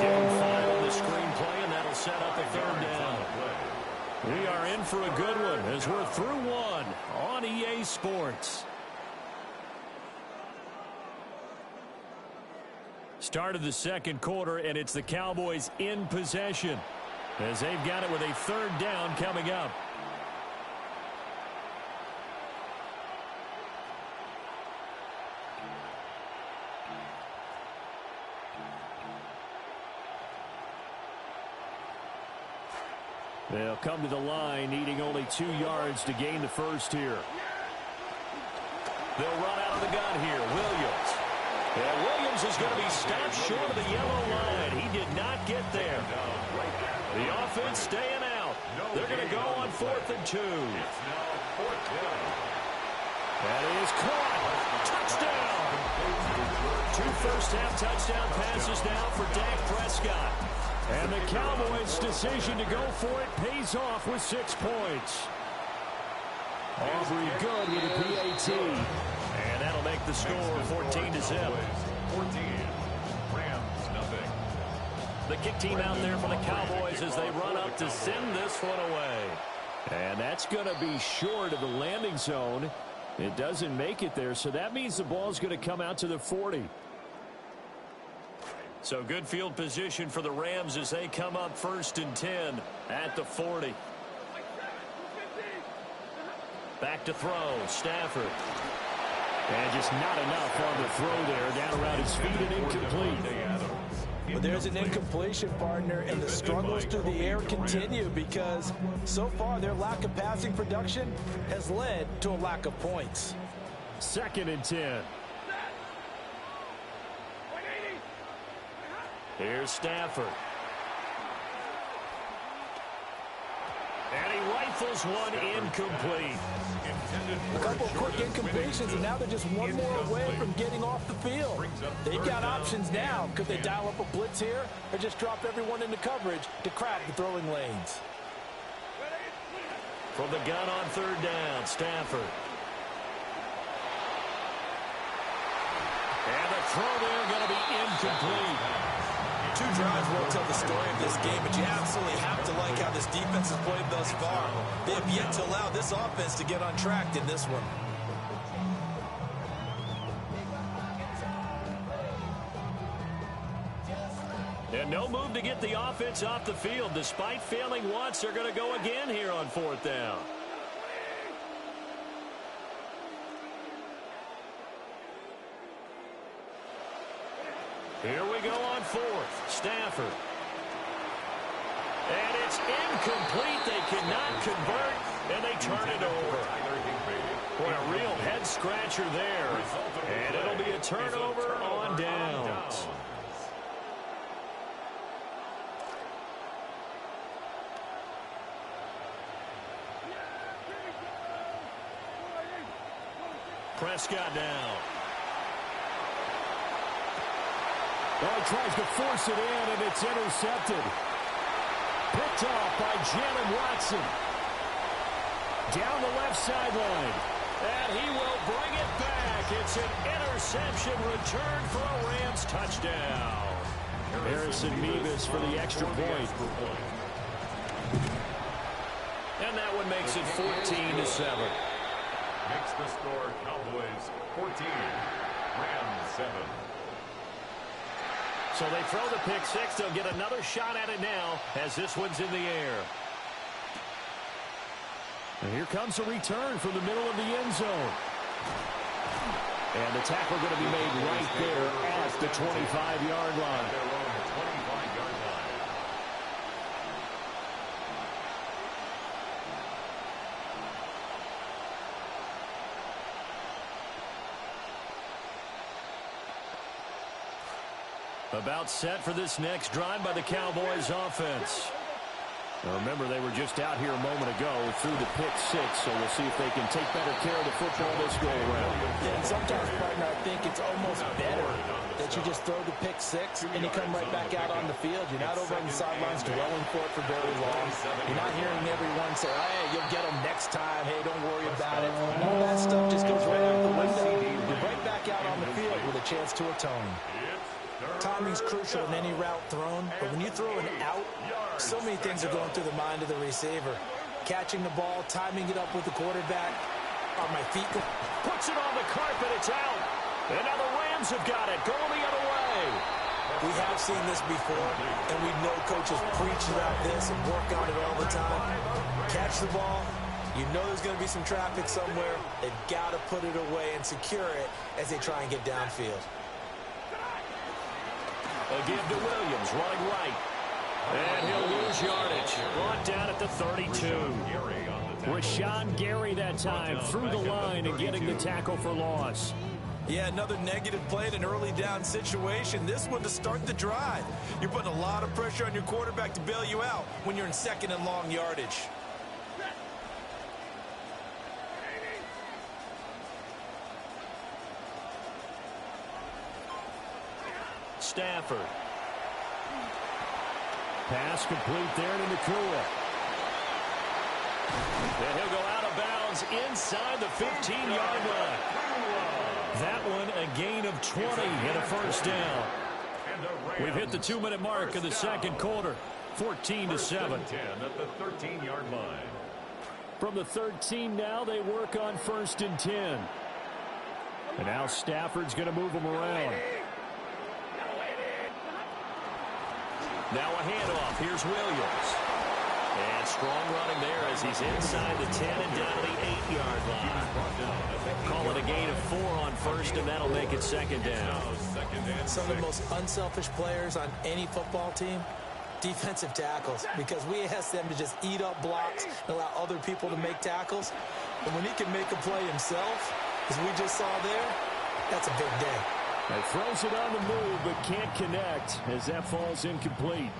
[SPEAKER 4] Give him 5 on the screen play, and that'll set up a third down. We are in for a good one as we're through one on EA Sports.
[SPEAKER 1] Start of the second quarter, and it's the Cowboys in possession as they've got it with a third down coming up. They'll come to the line, needing only 2 yards to gain the first here.
[SPEAKER 4] They'll run out of the gun here. Williams. And Williams is going to be stopped short of the yellow line. He did not get there. The offense staying out. They're going to go on 4th and 2.
[SPEAKER 1] That is caught.
[SPEAKER 4] Touchdown. 2 first-half touchdown passes now for Dak Prescott.
[SPEAKER 1] And the Cowboys' decision to go for it pays off with 6 points. Aubrey good with a PAT.
[SPEAKER 4] And that'll make the score 14-0.
[SPEAKER 2] 14. Rams, nothing.
[SPEAKER 4] The kick team out there for the Cowboys as they run up to send this one away.
[SPEAKER 1] And that's going to be short of the landing zone. It doesn't make it there, so that means the ball's going to come out to the 40.
[SPEAKER 4] So good field position for the Rams as they come up 1st and 10 at the 40. Back to throw, Stafford.
[SPEAKER 1] And just not enough on the throw there, down around his feet and incomplete.
[SPEAKER 3] But there's an incompletion, partner, and the struggles through the air continue because so far their lack of passing production has led to a lack of points.
[SPEAKER 1] 2nd and 10.
[SPEAKER 4] Here's Stafford. And he rifles one incomplete.
[SPEAKER 3] A couple of quick incompletions, and now they're just one more away from getting off the field. They've got options now. Could they dial up a blitz here or just drop everyone into coverage to crowd the throwing lanes?
[SPEAKER 4] From the gun on 3rd down, Stafford. And the throw there going to be incomplete.
[SPEAKER 3] 2 drives won't tell the story of this game, but you absolutely have to like how this defense has played thus far. They have yet to allow this offense to get on track in this one.
[SPEAKER 4] And no move to get the offense off the field. Despite failing once, they're going to go again here on 4th down. Here we go on 4th. Stafford. And it's incomplete. They cannot convert, and they turn it over. Boy, a real head-scratcher there. And it'll be a turnover on downs. Prescott down.
[SPEAKER 1] Well, he tries to force it in, and it's intercepted. Picked off by Jalen Watson. Down the left sideline.
[SPEAKER 4] And he will bring it back. It's an interception return for a Rams touchdown.
[SPEAKER 1] Harrison Mevis for the extra point.
[SPEAKER 4] And that one makes it 14-7.
[SPEAKER 2] Makes the score Cowboys 14. Rams 7.
[SPEAKER 4] So they throw the pick 6. They'll get another shot at it now as this one's in the air.
[SPEAKER 1] And here comes a return from the middle of the end zone. And the tackle going to be made right there at the 25-yard line. About set for this next drive by the Cowboys offense. Now remember, they were just out here a moment ago through the pick six, so we'll see if they can take better care of the football this go around.
[SPEAKER 5] Yeah, and sometimes, partner, I think it's almost better that you just throw the pick six and you come right back out on the field. You're not over on the sidelines dwelling for it for very long. You're not hearing everyone say, hey, you'll get them next time. Hey, don't worry about it. All that stuff just goes right out the window. You're right back out on the field with a chance to atone.
[SPEAKER 3] Timing's crucial in any route thrown, but when you throw an out, so many things are going through the mind of the receiver. Catching the ball, timing it up with the quarterback. Are my feet going?
[SPEAKER 1] Puts it on the carpet, it's out. And now the Rams have got it, going the other way.
[SPEAKER 3] We have seen this before, and we know coaches preach about this and work on it all the time. Catch the ball. You know there's going to be some traffic somewhere. They've got to put it away and secure it as they try and get downfield.
[SPEAKER 1] A give to Williams, running right. And he'll lose yardage. Brought down at the 32. Rashawn Gary that time through the line and getting the tackle for loss.
[SPEAKER 3] Yeah, another negative play in an early down situation. This one to start the drive. You're putting a lot of pressure on your quarterback to bail you out when you're in second and long yardage.
[SPEAKER 1] Stafford. Pass complete there to Nakua. And he'll go out of bounds inside the 15-yard line. That one a gain of 20 and a first down. We've hit the 2-minute mark of the second quarter. 14-7.
[SPEAKER 2] At the 13-yard line.
[SPEAKER 1] From the 13 now, they work on 1st and 10. And now Stafford's going to move them around. Now a handoff. Here's Williams. And strong running there as he's inside the 10 and down to the 8-yard line. Call it a gain of 4 on 1st, and that'll make it 2nd down.
[SPEAKER 3] Some of the most unselfish players on any football team, defensive tackles, because we ask them to just eat up blocks and allow other people to make tackles. And when he can make a play himself, as we just saw there, that's a big day.
[SPEAKER 1] He throws it on the move, but can't connect as that falls incomplete.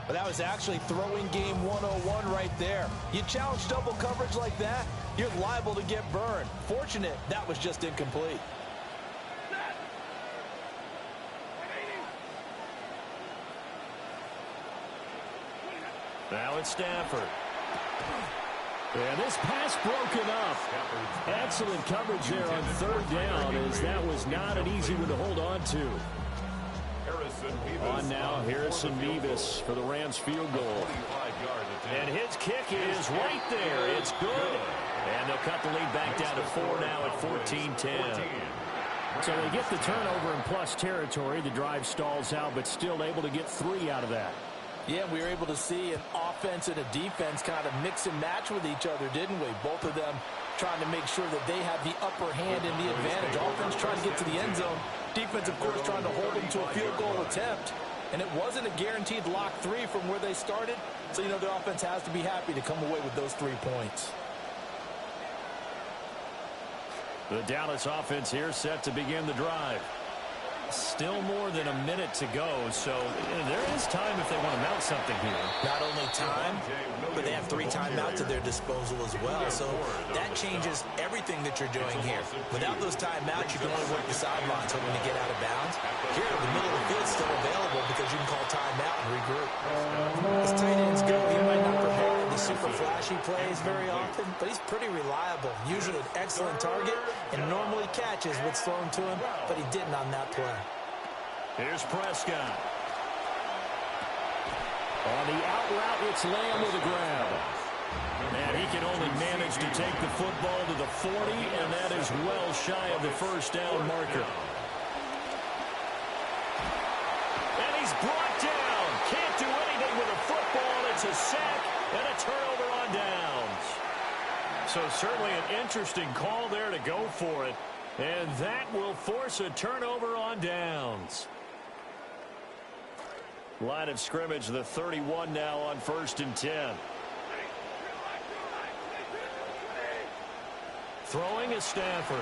[SPEAKER 5] But that was actually throwing game 101 right there. You challenge double coverage like that, you're liable to get burned. Fortunate, that was just incomplete.
[SPEAKER 1] Now it's Stafford. And this pass broken up. Excellent coverage there on 3rd down, as that was not an easy one to hold on to. On now, Harrison Mevis for the Rams field goal. And his kick is right there. It's good. And they'll cut the lead back down to 4 now at 14-10. So they get the turnover in plus territory. The drive stalls out, but still able to get 3 out of that.
[SPEAKER 5] Yeah, we were able to see an offense and a defense kind of mix and match with each other, didn't we? Both of them trying to make sure that they have the upper hand and the advantage. Offense trying to get to the end zone. Defense, of course, trying to hold them to a field goal attempt. And it wasn't a guaranteed lock 3 from where they started. So, you know, the offense has to be happy to come away with those 3 points.
[SPEAKER 1] The Dallas offense here set to begin the drive. Still more than a minute to go, so there is time if they want to mount something here.
[SPEAKER 3] Not only time, but they have 3 timeouts at their disposal as well. So that changes everything that you're doing here. Without those timeouts, you can only work the sidelines hoping to get out of bounds. Here, the middle of the field's still available because you can call timeout and regroup. As tight ends go, he might not prepare the super flashy plays very often, but he's pretty reliable. Usually an excellent target and normally catches what's thrown to him, but he didn't on that play.
[SPEAKER 1] Here's Prescott. On the out route, it's Lamb with a grab. And he can only manage to take the football to the 40, and that is well shy of the first down marker. And he's brought down. Can't do anything with a football. It's a sack and a turnover on downs.
[SPEAKER 4] So certainly an interesting call there to go for it. And that will force a turnover on downs. Line of scrimmage, the 31 now on 1st and 10. Throwing is Stafford.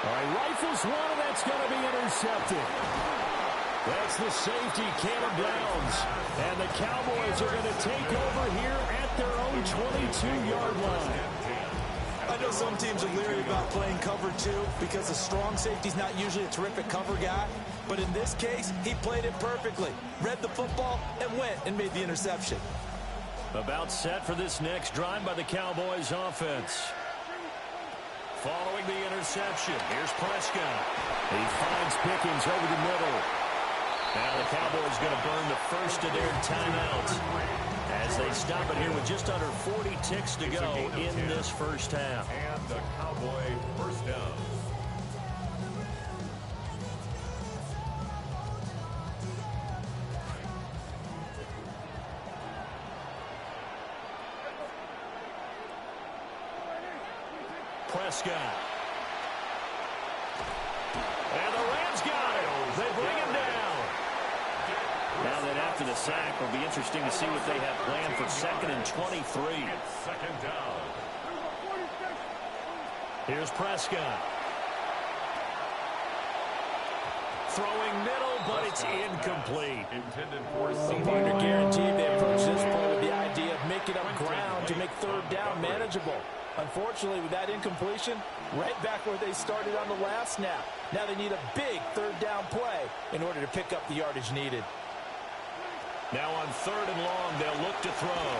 [SPEAKER 1] All right, rifles one, and that's going to be intercepted. That's the safety, Caleb Downs. And the Cowboys are going to take over here at their own 22-yard line.
[SPEAKER 3] I know some teams are leery about playing cover 2 because a strong safety's not usually a terrific cover guy. But in this case, he played it perfectly. Read the football and went and made the interception.
[SPEAKER 4] About set for this next drive by the Cowboys offense. Following the interception, here's Prescott.
[SPEAKER 1] He finds Pickens over the middle.
[SPEAKER 4] Now the Cowboys going to burn the first of their timeouts as they stop it here with just under 40 ticks to go in this first half.
[SPEAKER 2] And the Cowboy first down.
[SPEAKER 4] Prescott. And the Rams got it. They bring him down. Now that after the sack, it'll be interesting to see what they have planned for 2nd and 23.
[SPEAKER 2] Second down.
[SPEAKER 4] Here's Prescott. Throwing middle, but it's incomplete.
[SPEAKER 2] Intended for
[SPEAKER 3] The partner guaranteed they approach this play with the idea of making up ground to make 3rd down manageable. Unfortunately, with that incompletion, right back where they started on the last snap. Now they need a big 3rd down play in order to pick up the yardage needed.
[SPEAKER 4] Now on 3rd and long, they'll look to throw.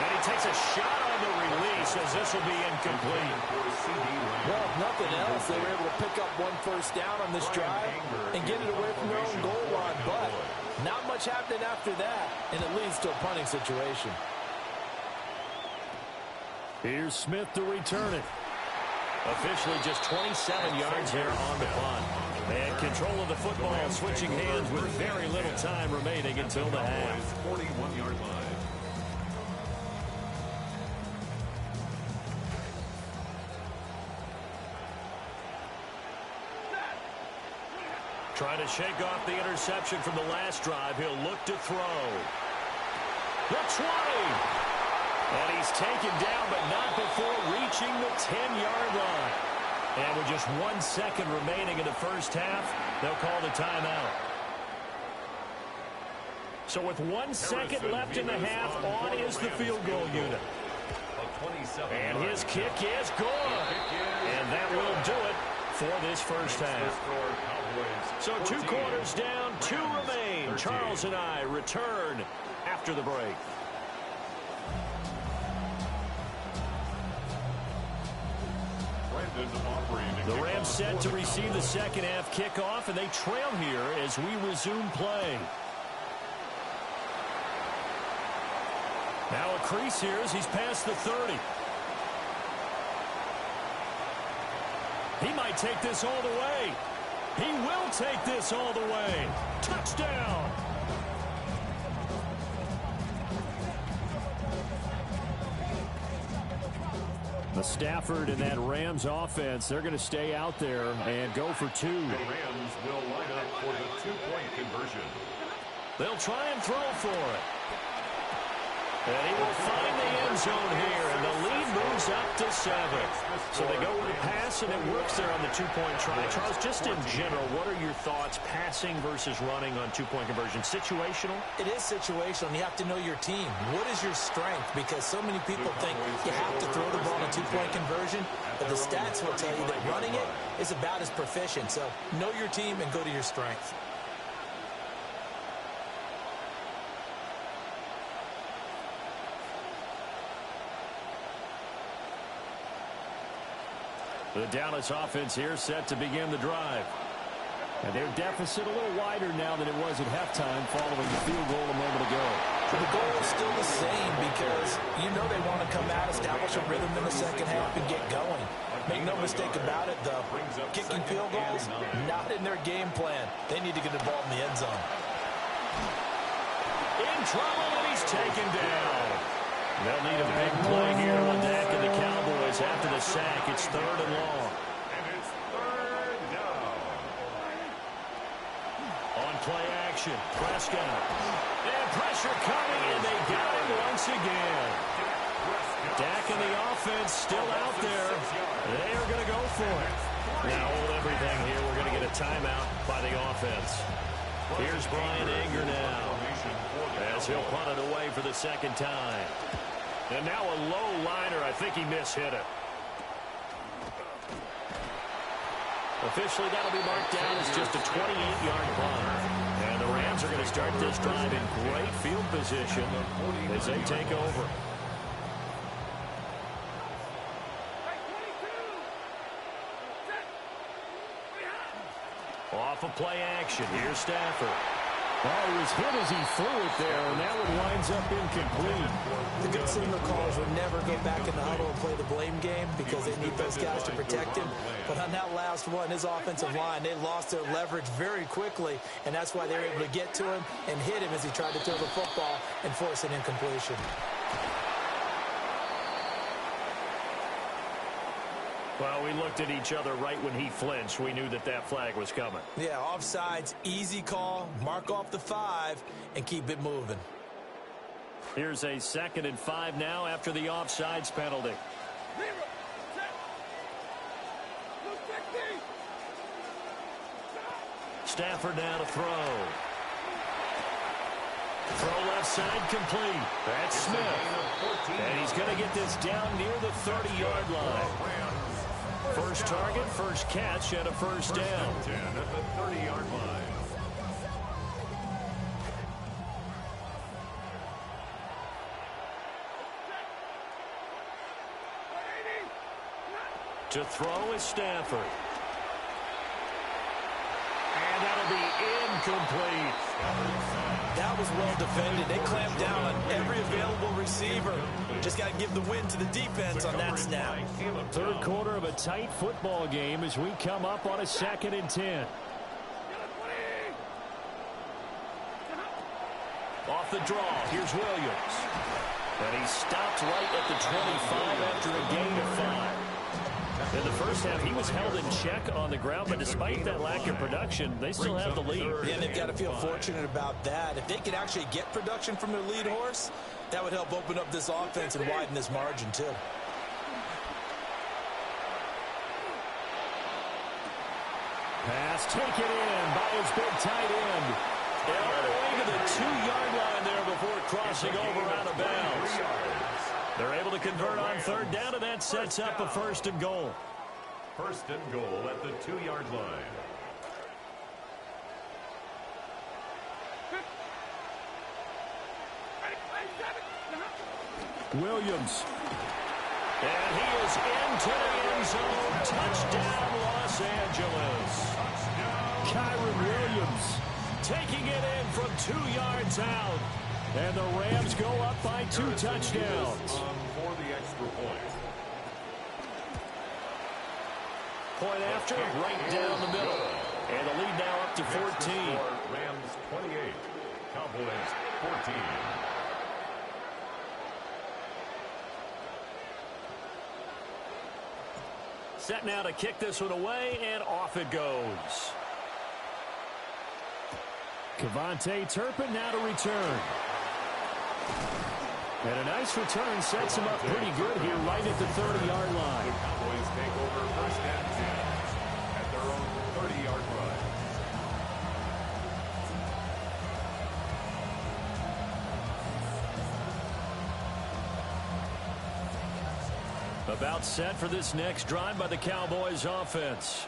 [SPEAKER 4] And he takes a shot on the release as this will be incomplete.
[SPEAKER 3] Well, if nothing else, they were able to pick up 1 first down on this drive and get it away from their own goal line. But not much happening after that, and it leads to a punting situation.
[SPEAKER 1] Here's Smith to return it.
[SPEAKER 4] Officially just 27 yards here on the punt. And control of the football switching hands with very little time remaining until the half.
[SPEAKER 2] 41-yard line.
[SPEAKER 4] Trying to shake off the interception from the last drive. He'll look to throw. The 20. And he's taken down, but not before reaching the 10-yard line. And with just 1 second remaining in the first half, they'll call the timeout. So with 1 second left in the half, on is the field goal unit. And his kick is good. And that will do it for this first half. So 2 quarters down, 2 remain. Charles and I return after the break. The Rams set to receive the second half kickoff, and they trail here as we resume play. Now a crease here as he's past the 30. He might take this all the way. He will take this all the way. Touchdown.
[SPEAKER 1] The Stafford and that Rams offense, they're going to stay out there and go for 2.
[SPEAKER 2] The Rams will line up for the 2-point conversion.
[SPEAKER 4] They'll try and throw for it. And he will find the end zone here, and the lead moves up to 7. So they go with a pass, and it works there on the 2-point try. Charles, just in general, what are your thoughts passing versus running on 2-point conversion? Situational?
[SPEAKER 3] It is situational, and you have to know your team. What is your strength? Because so many people think you have to throw the ball in a 2-point conversion, but the stats will tell you that running it is about as proficient. So know your team and go to your strength.
[SPEAKER 1] The Dallas offense here set to begin the drive. And their deficit a little wider now than it was at halftime following the field goal a moment ago.
[SPEAKER 3] The goal is still the same because you know they want to come out, establish a rhythm in the second half, and get going. Make no mistake about it, though. Kicking field goals, not in their game plan. They need to get the ball in the end zone.
[SPEAKER 4] In trouble, and he's taken down. They'll need a big play here on Dak and the Cowboys after the sack. It's 3rd and long.
[SPEAKER 2] And it's 3rd down.
[SPEAKER 4] On play action, Prescott. And pressure coming, and they got him once again. Dak and the offense still out there. They are going to go for it. Now hold everything here. We're going to get a timeout by the offense. Here's Brian Anger now, as he'll punt it away for the 2nd time. And now a low liner. I think he mishit it. Officially, that'll be marked down as just a 28-yard punt. And the Rams are going to start this drive in great field position as they take over. Off of play action. Here's Stafford.
[SPEAKER 1] Oh, he was hit as he threw it there, and that one winds up incomplete.
[SPEAKER 3] The good signal callers would never go back in the huddle and play the blame game because they need those guys to protect him. But on that last one, his offensive line, they lost their leverage very quickly, and that's why they were able to get to him and hit him as he tried to throw the football and force an incompletion.
[SPEAKER 4] Well, we looked at each other right when he flinched. We knew that that flag was coming.
[SPEAKER 3] Yeah, offsides, easy call, mark off the 5, and keep it moving.
[SPEAKER 4] Here's a 2nd and 5 now after the offsides penalty. Stafford now to throw. Throw left side complete. That's Smith. And he's going to get this down near the 30-yard line. First target, first catch, and a first down.
[SPEAKER 2] 10 at the 30-yard line.
[SPEAKER 4] To throw is Stafford. And that'll be incomplete.
[SPEAKER 3] That was well defended. They clamped down on every available receiver. Just got to give the win to the defense on that snap.
[SPEAKER 1] 3rd quarter of a tight football game as we come up on a 2nd and 10.
[SPEAKER 4] Off the draw, here's Williams. And he stopped right at the 25 after a gain of 5. In the first half, he was held in check on the ground, but despite that lack of production, they still have the lead.
[SPEAKER 3] Yeah, they've got to feel fortunate about that. If they could actually get production from their lead horse, that would help open up this offense and widen this margin, too.
[SPEAKER 1] Pass taken in by his big tight end.
[SPEAKER 4] And all the way to the 2-yard line there before crossing over out of bounds. They're able to convert on 3rd down, and that sets up a 1st and goal.
[SPEAKER 2] 1st and goal at the 2-yard line.
[SPEAKER 1] Williams.
[SPEAKER 4] And he is into the end zone. Touchdown, Los Angeles.
[SPEAKER 1] Kyron Williams
[SPEAKER 4] taking it in from 2 yards out.
[SPEAKER 1] And the Rams go up by 2 touchdowns.
[SPEAKER 2] For the extra point.
[SPEAKER 4] Point after, right down the middle. And the lead now up to 14.
[SPEAKER 2] Rams 28, Cowboys 14.
[SPEAKER 4] Set now to kick this one away, and off it goes.
[SPEAKER 1] Kevontae Turpin now to return. And a nice return sets him up pretty good here right at the 30-yard line.
[SPEAKER 2] The Cowboys take over 1st and 10 at their own 30-yard line.
[SPEAKER 4] About set for this next drive by the Cowboys offense.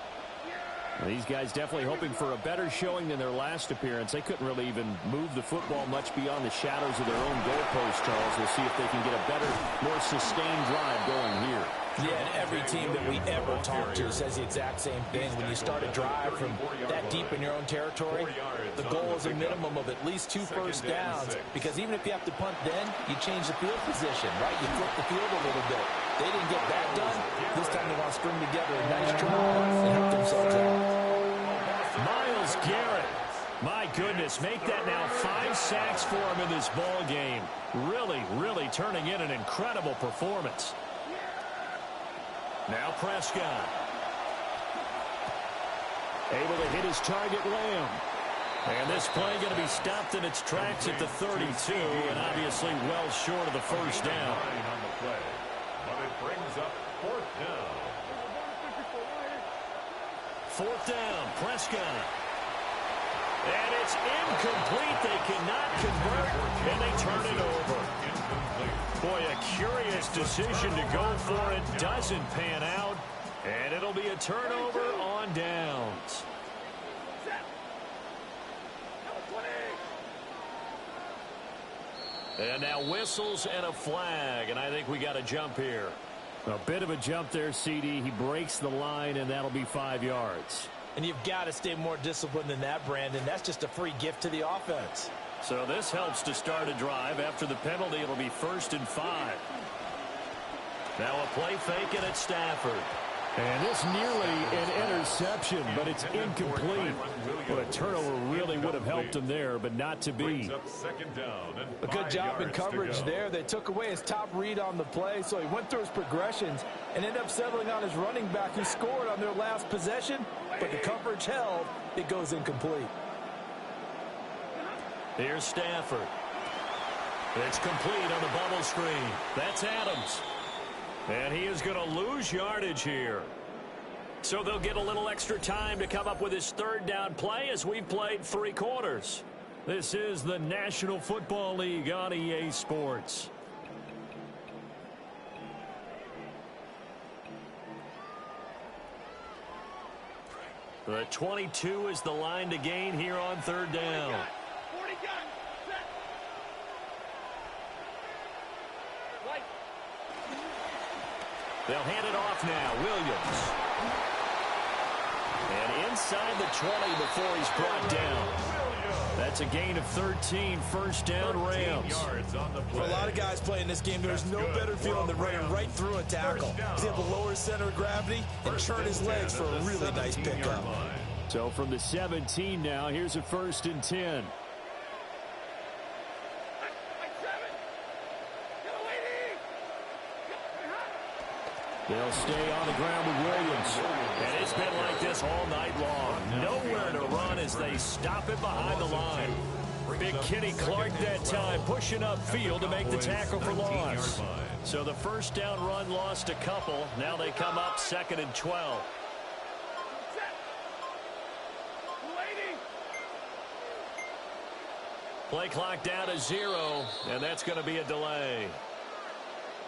[SPEAKER 1] These guys definitely hoping for a better showing than their last appearance. They couldn't really even move the football much beyond the shadows of their own goalpost, Charles. We'll see if they can get a better, more sustained drive going here.
[SPEAKER 5] Yeah, and every team that we ever talk to says the exact same thing. When you start a drive from that deep in your own territory, the goal is a minimum of at least 2 first downs. Because even if you have to punt then, you change the field position, right? You flip the field a little bit. They didn't get that done. This time they want to string together a nice drive and help themselves out.
[SPEAKER 4] Myles Garrett
[SPEAKER 1] My goodness, make that now 5 sacks for him in this ball game. Really, really turning in an incredible performance. Now Prescott. Able to hit his target, Lamb. And this play going to be stopped in its tracks at the 32, and obviously well short of the first down.
[SPEAKER 2] On the play, but it brings up 4th down.
[SPEAKER 1] 4th down, Prescott. And it's incomplete. They cannot convert, and they turn it over. Boy, a curious decision to go for it. Doesn't pan out, and it'll be a turnover on downs. And now whistles and a flag, and I think we got a jump here. A bit of a jump there, CD. He breaks the line, and that'll be 5 yards.
[SPEAKER 5] And you've got to stay more disciplined than that, Brandon. That's just a free gift to the offense.
[SPEAKER 1] So this helps to start a drive. After the penalty, it'll be 1st and 5. Now a play fake, and it's Stafford. And it's nearly an interception, but it's incomplete. But a turnover really would have helped him there, but not to be.
[SPEAKER 5] A good job in coverage there. They took away his top read on the play, so he went through his progressions and ended up settling on his running back who scored on their last possession, but the coverage held. It goes incomplete.
[SPEAKER 1] Here's Stafford. It's complete on the bubble screen. That's Adams. And he is going to lose yardage here. So they'll get a little extra time to come up with his 3rd down play as we've played 3 quarters. This is the National Football League on EA Sports. The 22 is the line to gain here on 3rd down. They'll hand it off now. Williams. And inside the 20 before he's brought down. That's a gain of 13. 1st down, Rams.
[SPEAKER 3] For a lot of guys playing this game, there's no better feeling than running right through a tackle. He's able to lower his center of gravity and turn his legs for a really nice pickup.
[SPEAKER 1] So from the 17 now, here's a 1st and 10. They'll stay on the ground with Williams. And it's been like this all night long. Nowhere to run as they stop it behind the line. Big Kenny Clark that time pushing upfield to make the tackle for loss. So the 1st down run lost a couple. Now they come up 2nd and 12. Play clock down to 0, and that's going to be a delay.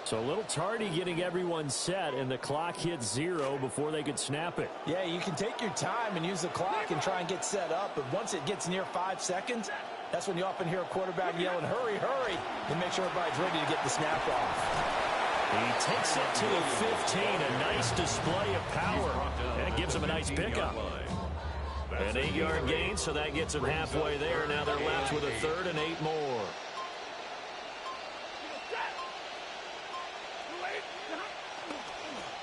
[SPEAKER 1] So a little tardy getting everyone set, and the clock hits 0 before they could snap it.
[SPEAKER 5] Yeah, you can take your time and use the clock and try and get set up, but once it gets near 5 seconds, that's when you often hear a quarterback yelling, hurry, hurry, and make sure everybody's ready to get the snap off.
[SPEAKER 1] He takes it to the 15, a nice display of power, and it gives him a nice pickup. An 8-yard gain, so that gets them halfway there. Now they're left with a 3rd and 8 more.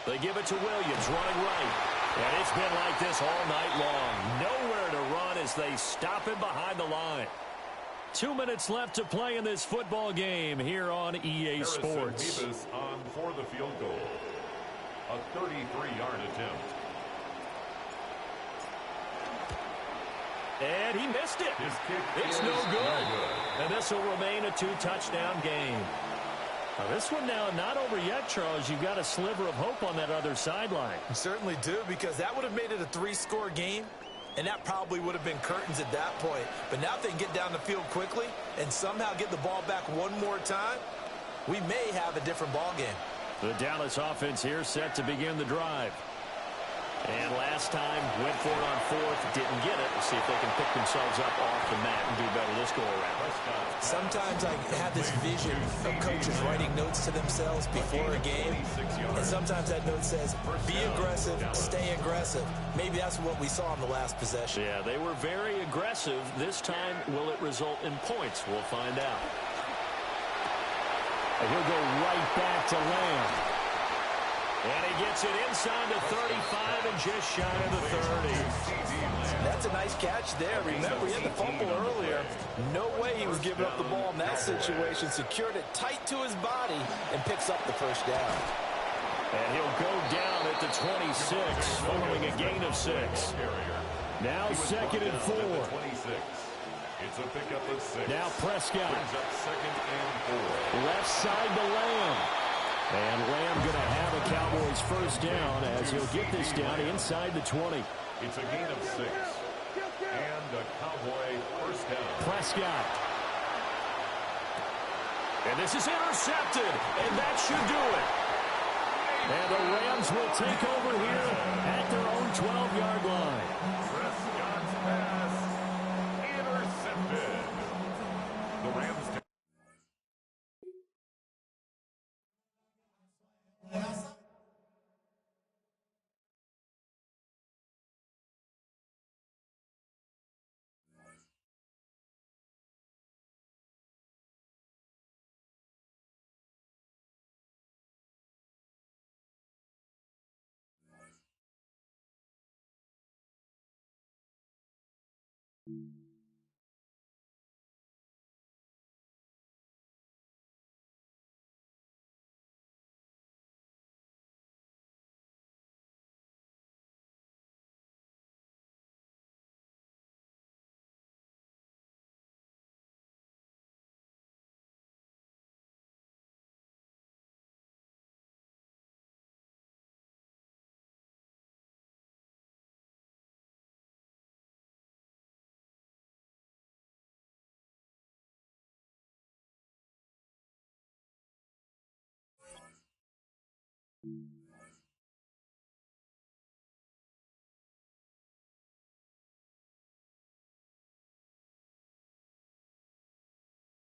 [SPEAKER 1] They give it to Williams, running right. And it's been like this all night long. Nowhere to run as they stop him behind the line. 2 minutes left to play in this football game here on EA Sports.
[SPEAKER 2] Harrison on for the field goal. A 33-yard attempt.
[SPEAKER 1] And he missed it. It's no good. And this will remain a 2-touchdown game. Now this one now not over yet, Charles. You've got a sliver of hope on that other sideline.
[SPEAKER 3] You certainly do, because that would have made it a 3-score game, and that probably would have been curtains at that point. But now if they can get down the field quickly and somehow get the ball back one more time, we may have a different ball game.
[SPEAKER 1] The Dallas offense here set to begin the drive. And last time, went for it on 4th, didn't get it. We'll see if they can pick themselves up off the mat and do better this go-around.
[SPEAKER 3] Sometimes I have this vision of coaches writing notes to themselves before a game, and sometimes that note says, be aggressive, stay aggressive. Maybe that's what we saw in the last possession.
[SPEAKER 1] Yeah, they were very aggressive. This time, will it result in points? We'll find out. And he'll go right back to Lamb. And he gets it inside the 35 and
[SPEAKER 4] just shy of the 30.
[SPEAKER 5] That's a nice catch there. Remember, he had the fumble earlier. No way he was giving up the ball in that situation. Secured it tight to his body and picks up the first down.
[SPEAKER 4] And he'll go down at the 26 following a gain of 6.
[SPEAKER 1] Now 2nd and 4.
[SPEAKER 2] It's a pickup of 6.
[SPEAKER 1] Now Prescott.
[SPEAKER 2] Brings up 2nd and 4.
[SPEAKER 1] Left side to Lamb. And Lamb going to have a Cowboys first down as he'll get this down inside the 20.
[SPEAKER 2] It's a gain of 6. And a Cowboy first down.
[SPEAKER 1] Prescott.
[SPEAKER 4] And this is intercepted. And that should do it.
[SPEAKER 1] And the Rams will take over here at their own 12-yard line.
[SPEAKER 2] Prescott's pass intercepted. The Rams.
[SPEAKER 7] You